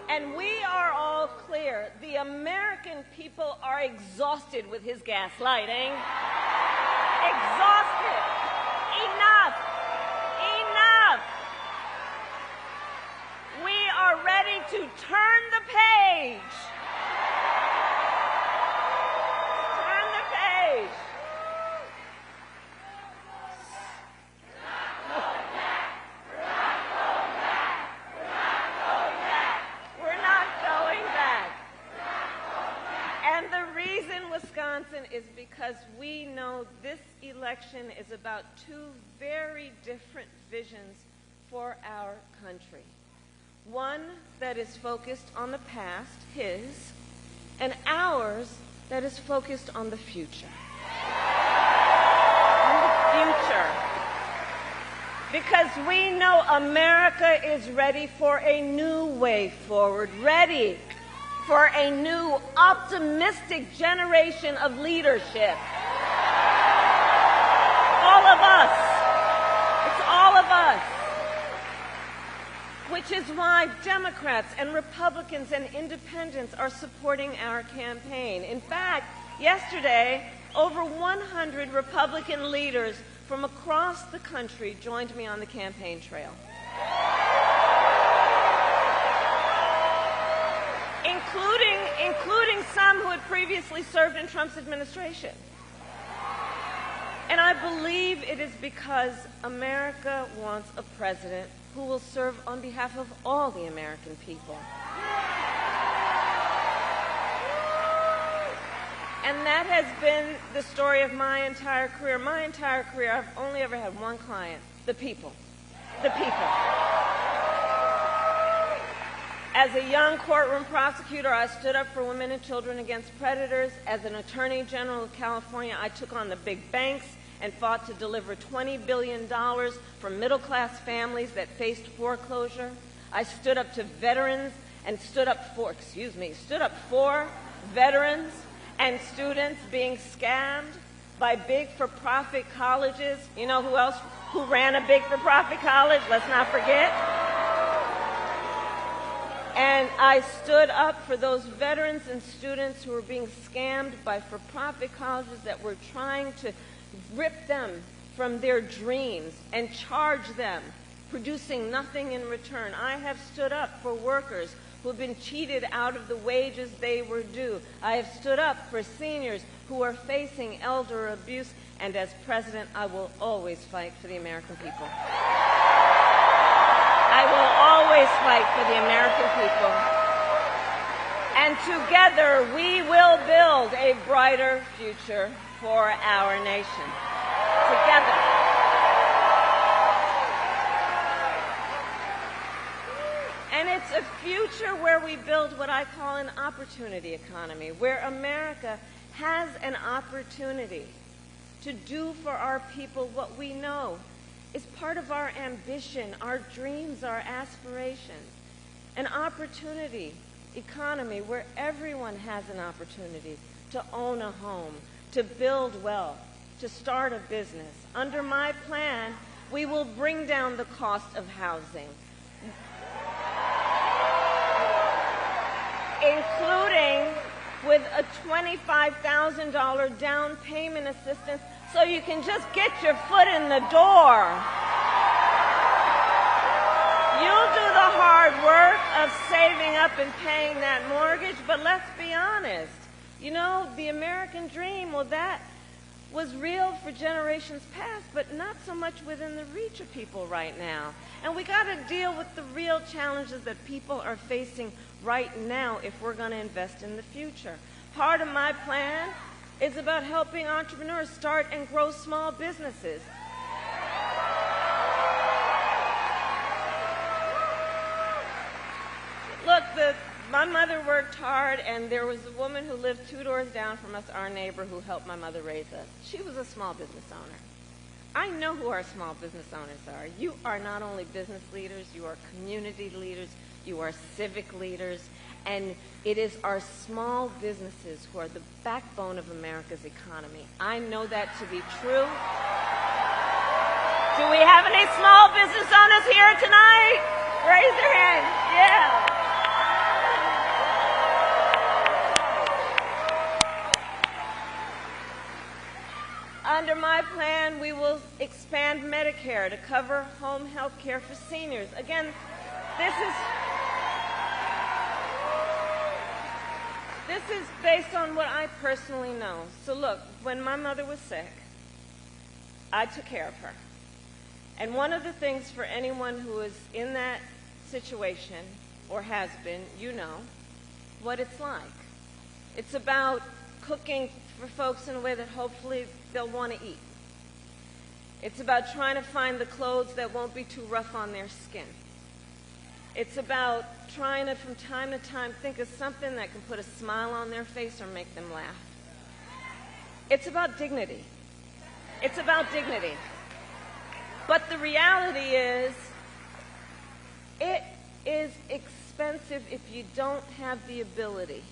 And we are all clear. The American people are exhausted with his gaslighting. Exhausted. Enough. Enough. We are ready to turn the page. Turn the page. Wisconsin is because we know this election is about two very different visions for our country. One that is focused on the past, his, and ours that is focused on the future. On the future. Because we know America is ready for a new way forward, ready for a new, optimistic generation of leadership. All of us. It's all of us. Which is why Democrats and Republicans and independents are supporting our campaign. In fact, yesterday, over 100 Republican leaders from across the country joined me on the campaign trail. Including some who had previously served in Trump's administration. And I believe it is because America wants a president who will serve on behalf of all the American people. And that has been the story of my entire career. My entire career, I've only ever had one client: the people. The people. As a young courtroom prosecutor, I stood up for women and children against predators. As an attorney general of California, I took on the big banks and fought to deliver $20 billion for middle-class families that faced foreclosure. I stood up to veterans and stood up for veterans and students being scammed by big for-profit colleges. You know who ran a big for-profit college? Let's not forget. And I stood up for those veterans and students who were being scammed by for-profit colleges that were trying to rip them from their dreams and charge them, producing nothing in return. I have stood up for workers who have been cheated out of the wages they were due. I have stood up for seniors who are facing elder abuse. And as president, I will always fight for the American people. I will always fight for the American people. And together we will build a brighter future for our nation. Together. And it's a future where we build what I call an opportunity economy, where America has an opportunity to do for our people what we know is part of our ambition, our dreams, our aspirations. An opportunity economy where everyone has an opportunity to own a home, to build wealth, to start a business. Under my plan, we will bring down the cost of housing, including with a $25,000 down payment assistance so you can just get your foot in the door. You'll do the hard work of saving up and paying that mortgage, but let's be honest. You know, the American dream, well, that was real for generations past, but not so much within the reach of people right now. And we got to deal with the real challenges that people are facing right now if we're going to invest in the future. Part of my plan is about helping entrepreneurs start and grow small businesses. Look, my mother worked hard, and there was a woman who lived 2 doors down from us, our neighbor, who helped my mother raise us. She was a small business owner. I know who our small business owners are. You are not only business leaders, you are community leaders, you are civic leaders, and it is our small businesses who are the backbone of America's economy. I know that to be true. Do we have any small business owners here tonight? Raise your hand. Yeah. Under my plan, we will expand Medicare to cover home health care for seniors. Again, this is based on what I personally know. So look, when my mother was sick, I took care of her. And one of the things for anyone who is in that situation, or has been, you know what it's like. It's about cooking for folks in a way that hopefully they'll want to eat. It's about trying to find the clothes that won't be too rough on their skin. It's about trying to, from time to time, think of something that can put a smile on their face or make them laugh. It's about dignity. It's about dignity. But the reality is, it is expensive expensive if you don't have the ability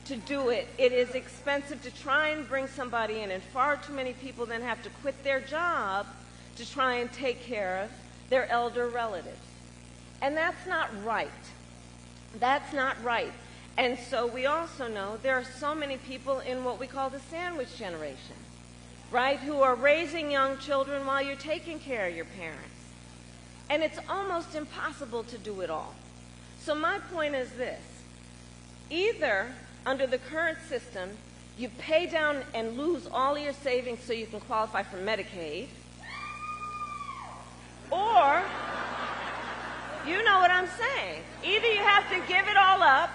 to do it. It is expensive to try and bring somebody in, and far too many people then have to quit their job to try and take care of their elder relatives. And that's not right. That's not right. And so we also know there are so many people in what we call the sandwich generation, right, who are raising young children while you're taking care of your parents. And it's almost impossible to do it all. So my point is this. Either, under the current system, you pay down and lose all your savings so you can qualify for Medicaid, or, you know what I'm saying, either you have to give it all up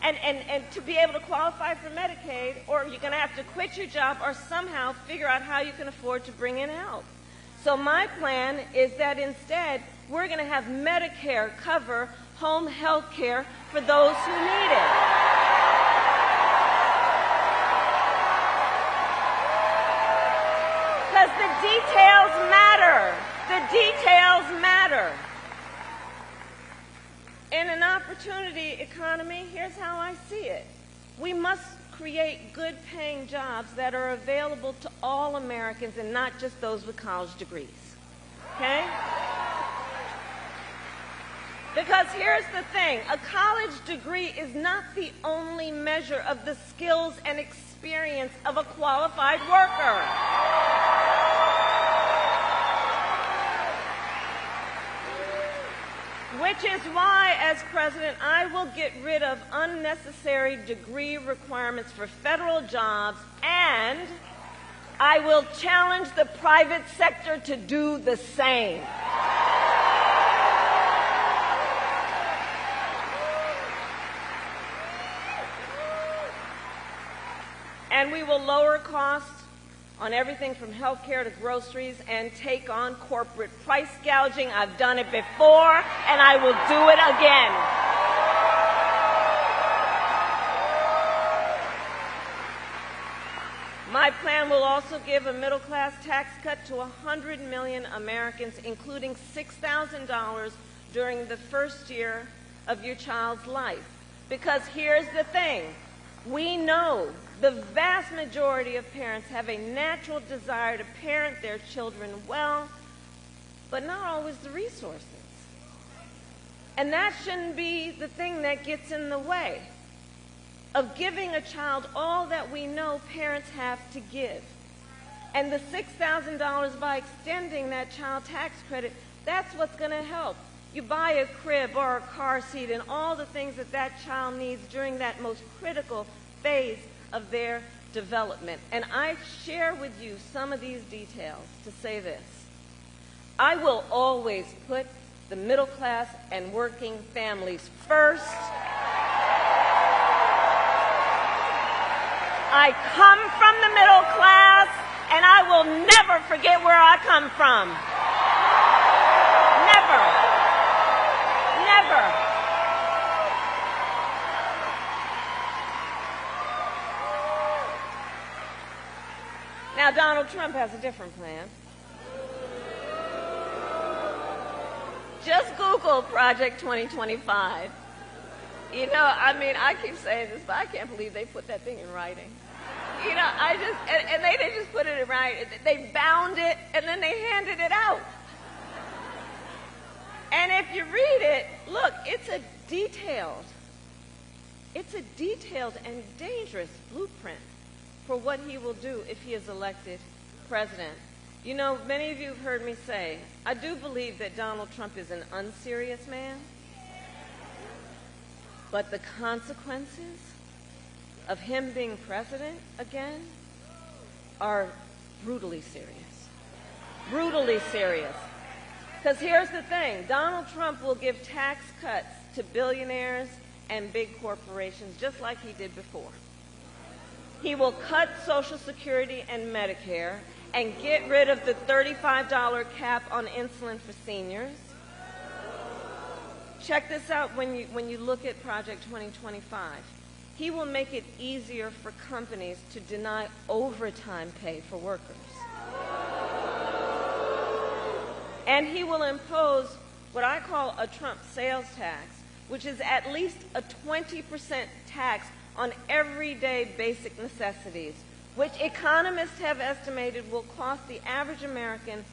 and to be able to qualify for Medicaid, or you're going to have to quit your job or somehow figure out how you can afford to bring in help. So my plan is that instead, we're going to have Medicare cover home health care for those who need it. Because the details matter. The details matter. In an opportunity economy, here's how I see it. We must create good-paying jobs that are available to all Americans and not just those with college degrees. Okay? Because here's the thing. A college degree is not the only measure of the skills and experience of a qualified worker. Which is why, as president, I will get rid of unnecessary degree requirements for federal jobs, and I will challenge the private sector to do the same. And we will lower costs on everything from health care to groceries and take on corporate price gouging. I've done it before, and I will do it again. My plan will also give a middle-class tax cut to 100 million Americans, including $6,000 during the first year of your child's life. Because here's the thing. We know the vast majority of parents have a natural desire to parent their children well, but not always the resources. And that shouldn't be the thing that gets in the way of giving a child all that we know parents have to give. And the $6,000, by extending that child tax credit, that's what's going to help. You buy a crib or a car seat and all the things that that child needs during that most critical phase of their development. And I share with you some of these details to say this. I will always put the middle class and working families first. I come from the middle class, and I will never forget where I come from. Never. Never. Now, Donald Trump has a different plan. Just Google Project 2025. You know, I mean, I keep saying this, but I can't believe they put that thing in writing. You know, and they didn't just put it in writing. They bound it, and then they handed it out. And if you read it, look, it's a detailed and dangerous blueprint for what he will do if he is elected president. You know, many of you have heard me say, I do believe that Donald Trump is an unserious man, but the consequences of him being president again are brutally serious. Brutally serious. Because here's the thing, Donald Trump will give tax cuts to billionaires and big corporations just like he did before. He will cut Social Security and Medicare and get rid of the $35 cap on insulin for seniors. Check this out when you look at Project 2025. He will make it easier for companies to deny overtime pay for workers. And he will impose what I call a Trump sales tax, which is at least a 20% tax on everyday basic necessities, which economists have estimated will cost the average American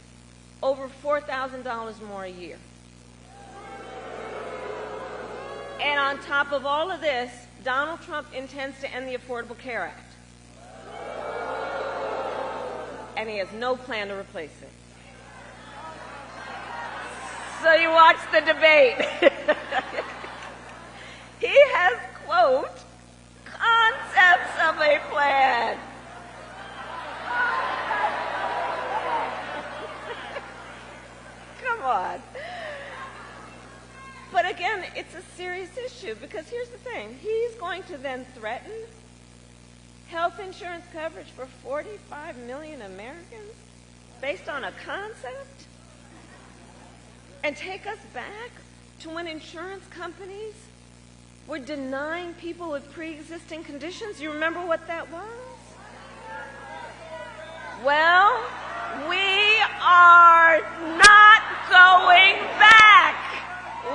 over $4,000 more a year. And on top of all of this, Donald Trump intends to end the Affordable Care Act. And he has no plan to replace it. So you watch the debate. He has, quote, concepts of a plan. Come on. But again, it's a serious issue because here's the thing. He's going to then threaten health insurance coverage for 45 million Americans based on a concept and take us back to when insurance companies were denying people with pre-existing conditions. You remember what that was? Well, we are not going back.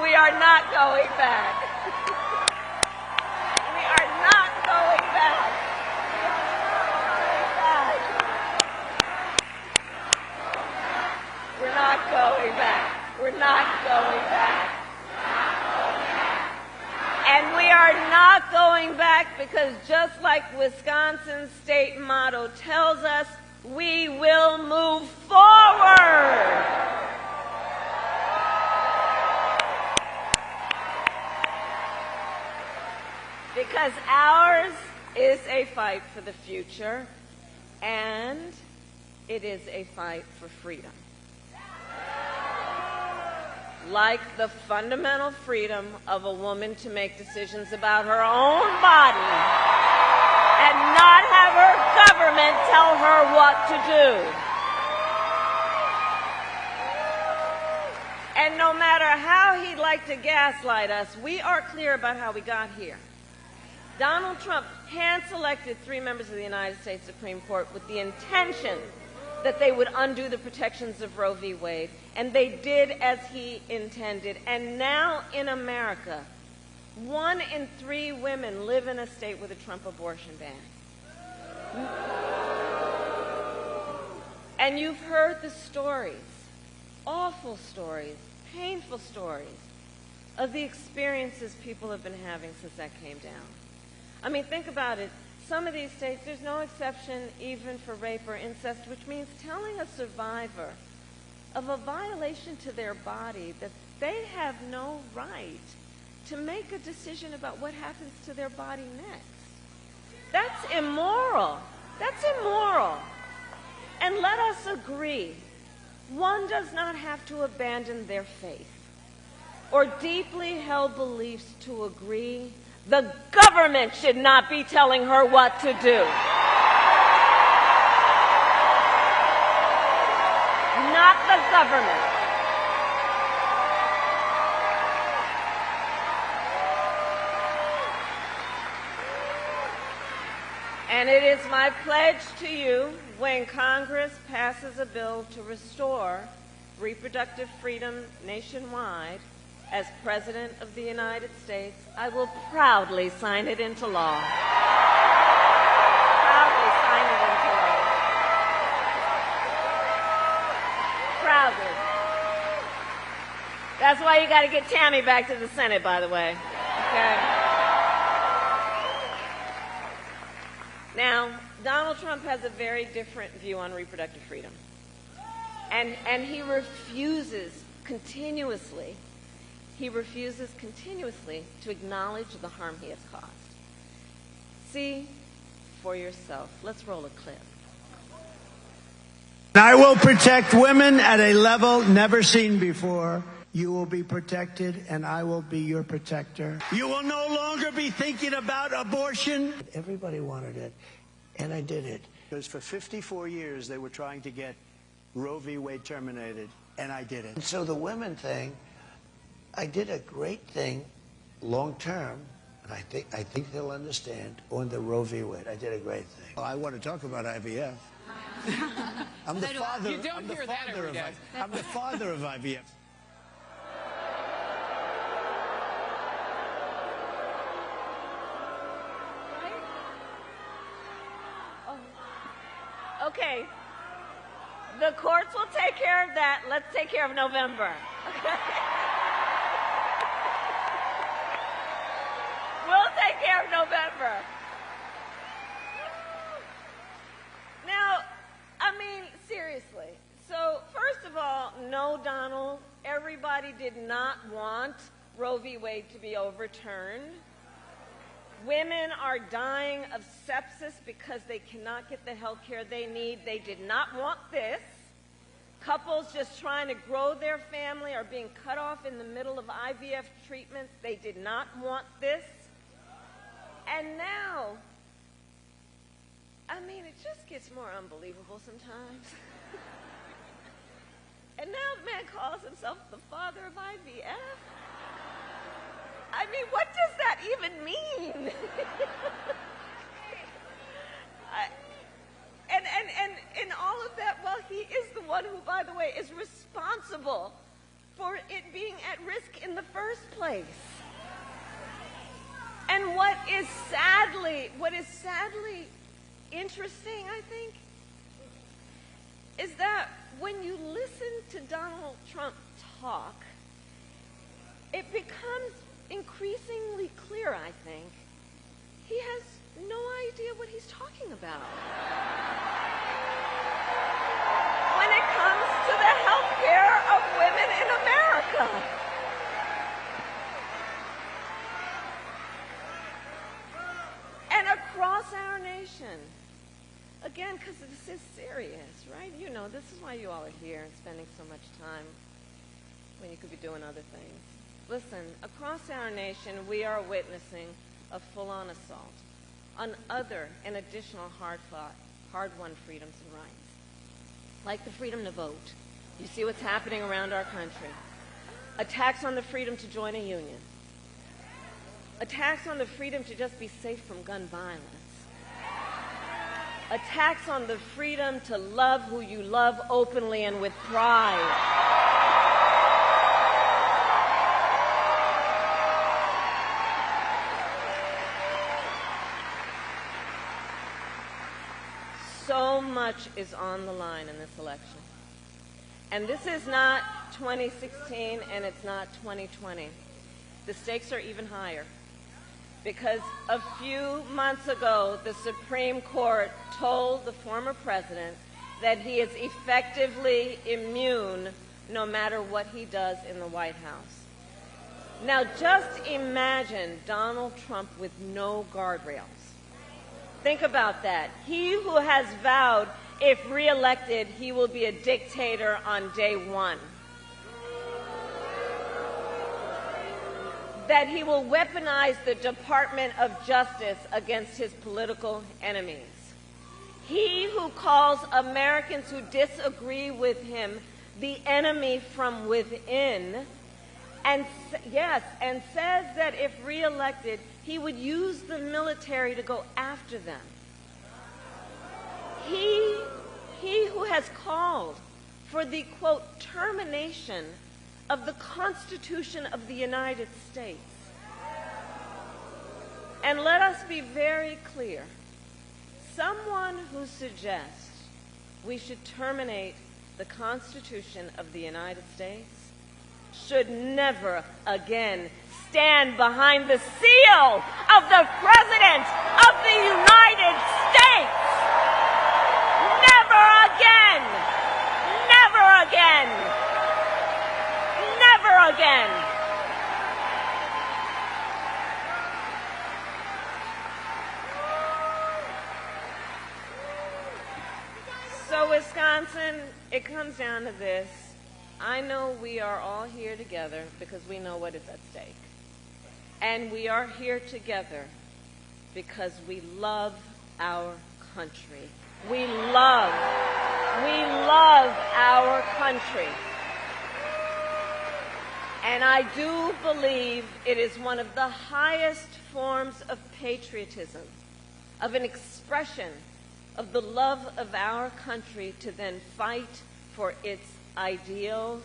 We are not going back. We are not going back. We're not going back. We're not going back. And we are not going back because just like Wisconsin's state motto tells us, we will move forward. Because ours is a fight for the future, and it is a fight for freedom. Like the fundamental freedom of a woman to make decisions about her own body and not have her government tell her what to do. And no matter how he'd like to gaslight us, we are clear about how we got here. Donald Trump hand-selected 3 members of the United States Supreme Court with the intention that they would undo the protections of Roe v. Wade, and they did as he intended. And now in America, 1 in 3 women live in a state with a Trump abortion ban. And you've heard the stories, awful stories, painful stories, of the experiences people have been having since that came down. I mean, think about it. Some of these states, there's no exception even for rape or incest, which means telling a survivor of a violation to their body that they have no right to make a decision about what happens to their body next. That's immoral. That's immoral. And let us agree, one does not have to abandon their faith or deeply held beliefs to agree the government should not be telling her what to do. Not the government. And it is my pledge to you, when Congress passes a bill to restore reproductive freedom nationwide, as President of the United States, I will proudly sign it into law. Proudly sign it into law. Proudly. That's why you got to get Tammy back to the Senate, by the way. Okay? Now, Donald Trump has a very different view on reproductive freedom. And he refuses continuously to acknowledge the harm he has caused. See for yourself. Let's roll a clip. I will protect women at a level never seen before. You will be protected, and I will be your protector. You will no longer be thinking about abortion. Everybody wanted it, and I did it. Because for 54 years, they were trying to get Roe v. Wade terminated, and I did it. And so the women thing, I did a great thing long term, and I think they'll understand, on the Roe v. Wade. I did a great thing. Well, I want to talk about IVF. I'm the father. You don't hear that every day. I'm the father of IVF. Okay. The courts will take care of that. Let's take care of November. Okay? We'll take care of November. Now, I mean, seriously. So, first of all, no, Donald, everybody did not want Roe v. Wade to be overturned. Women are dying of sepsis because they cannot get the health care they need. They did not want this. Couples just trying to grow their family are being cut off in the middle of IVF treatments. They did not want this. And now, I mean, it just gets more unbelievable sometimes. And now the man calls himself the father of IVF? I mean, what does that even mean? And all of that, well, he is the one who, by the way, is responsible for it being at risk in the first place. And what is sadly interesting, I think, is that when you listen to Donald Trump talk, it becomes increasingly clear, I think, he has no idea what he's talking about when it comes to the health care of women in America. And across our nation. Again, because this is serious, right? You know, this is why you all are here and spending so much time when you could be doing other things. Listen, across our nation, we are witnessing a full-on assault on other and additional hard-won freedoms and rights, like the freedom to vote. You see what's happening around our country. Attacks on the freedom to join a union. Attacks on the freedom to just be safe from gun violence. Attacks on the freedom to love who you love openly and with pride. So much is on the line in this election. And this is not 2016 and it's not 2020. The stakes are even higher. Because a few months ago, the Supreme Court told the former president that he is effectively immune no matter what he does in the White House. Now, just imagine Donald Trump with no guardrails. Think about that. He who has vowed, if reelected, he will be a dictator on day one. That he will weaponize the Department of Justice against his political enemies. He who calls Americans who disagree with him the enemy from within, and and says that if reelected, he would use the military to go after them. He who has called for the, quote, termination of the Constitution of the United States. And let us be very clear. Someone who suggests we should terminate the Constitution of the United States should never again stand behind the seal of the President of the United States. Never again. Never again. Never again. So, Wisconsin, it comes down to this. I know we are all here together because we know what is at stake. And we are here together because we love our country. We love our country. And I do believe it is one of the highest forms of patriotism, of an expression of the love of our country to then fight for its ideals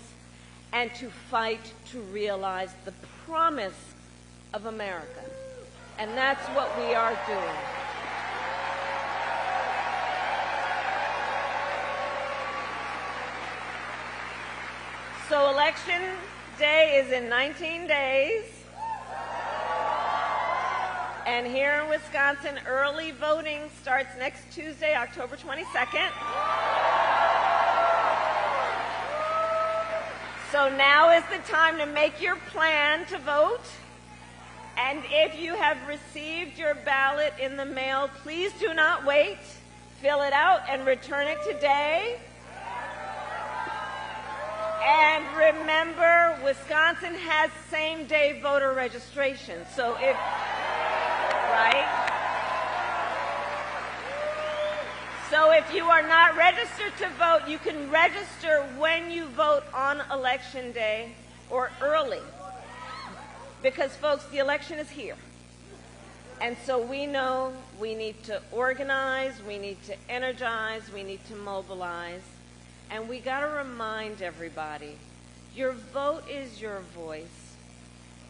and to fight to realize the promise of America. And that's what we are doing. So election day is in 19 days. And here in Wisconsin, early voting starts next Tuesday, October 22nd. So now is the time to make your plan to vote. And if you have received your ballot in the mail, please do not wait. Fill it out and return it today. And remember, Wisconsin has same-day voter registration. So if, right? So if you are not registered to vote, you can register when you vote on election day or early. Because, folks, the election is here. And so we know we need to organize, we need to energize, we need to mobilize. And we got to remind everybody, your vote is your voice,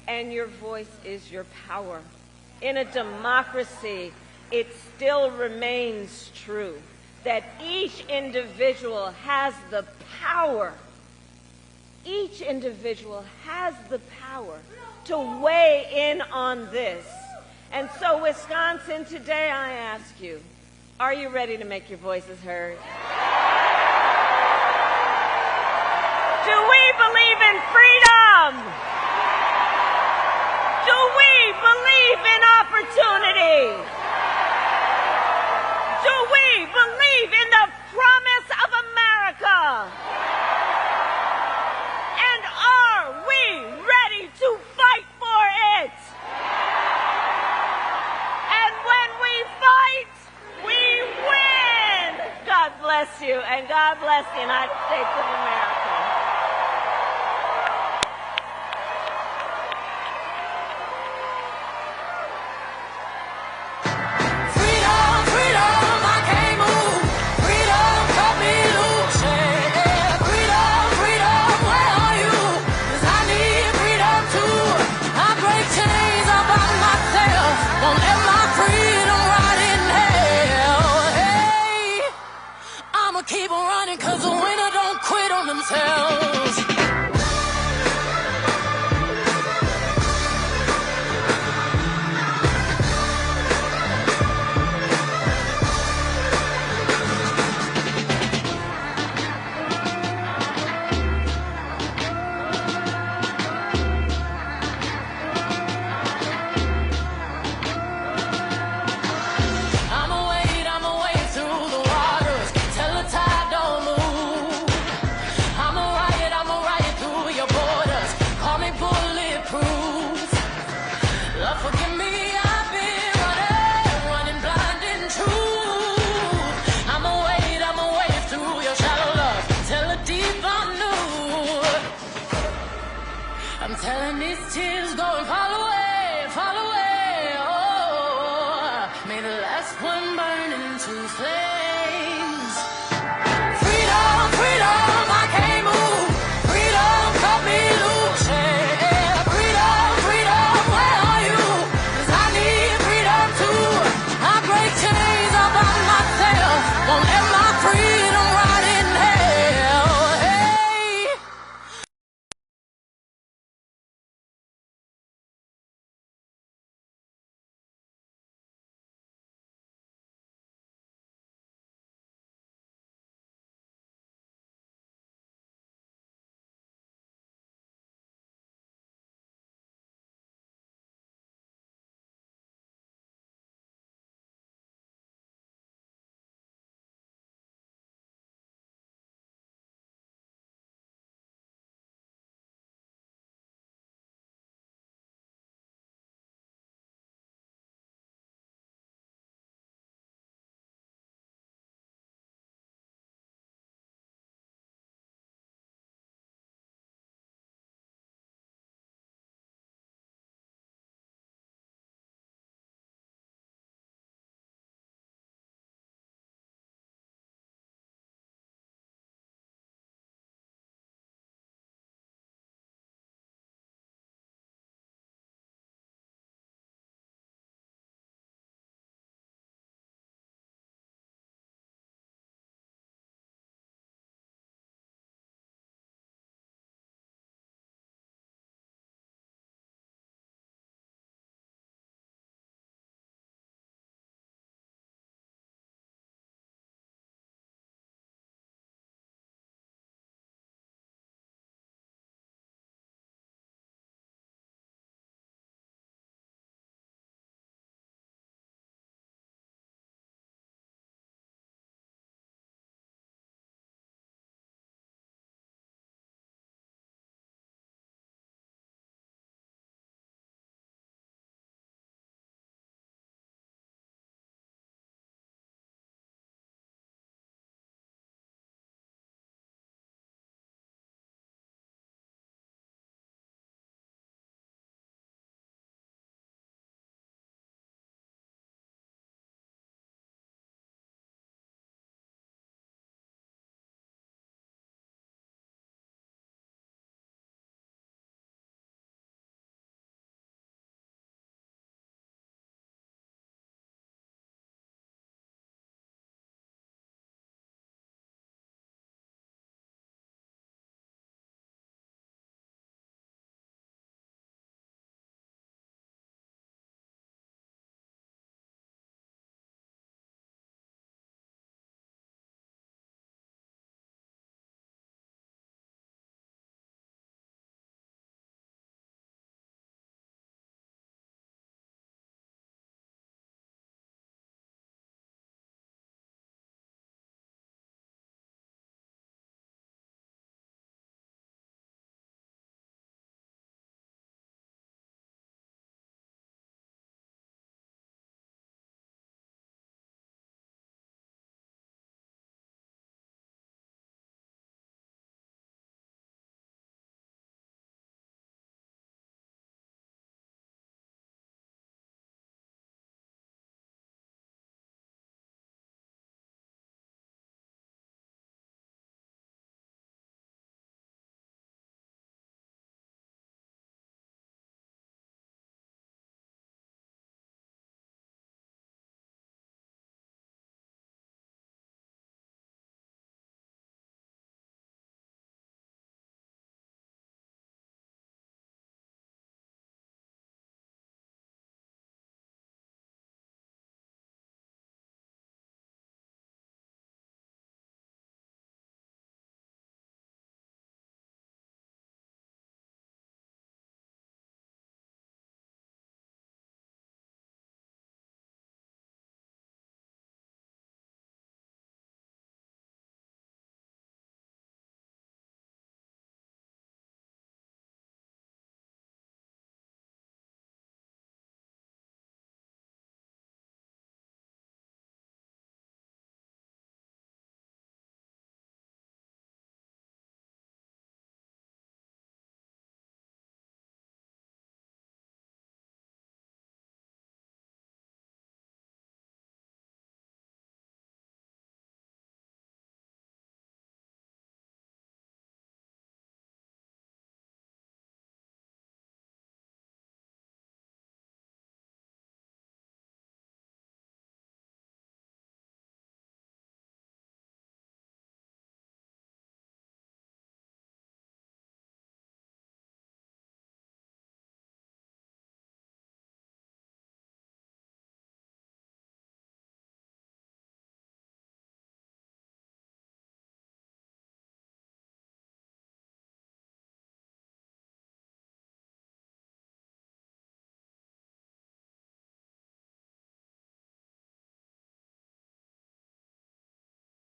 and your voice is your power. In a democracy, it still remains true that each individual has the power. Each individual has the power to weigh in on this. And so, Wisconsin, today I ask you, are you ready to make your voices heard? Do we believe in freedom? Do we believe in opportunity? Do we believe in the promise of America? And are we ready to fight for it? And when we fight, we win! God bless you, and God bless the United States of America. Keep on running, 'cause the winner don't quit on themselves. I'ma wade through the waters till the tide don't move. I'ma ride through your borders. Call me bulletproof. Lord, forgive me, I've been running blind and true. I'ma wade through your shallow love till the deep unknown. I'm telling these tears go and fall away, fall away. Oh, may the last one burn into flame.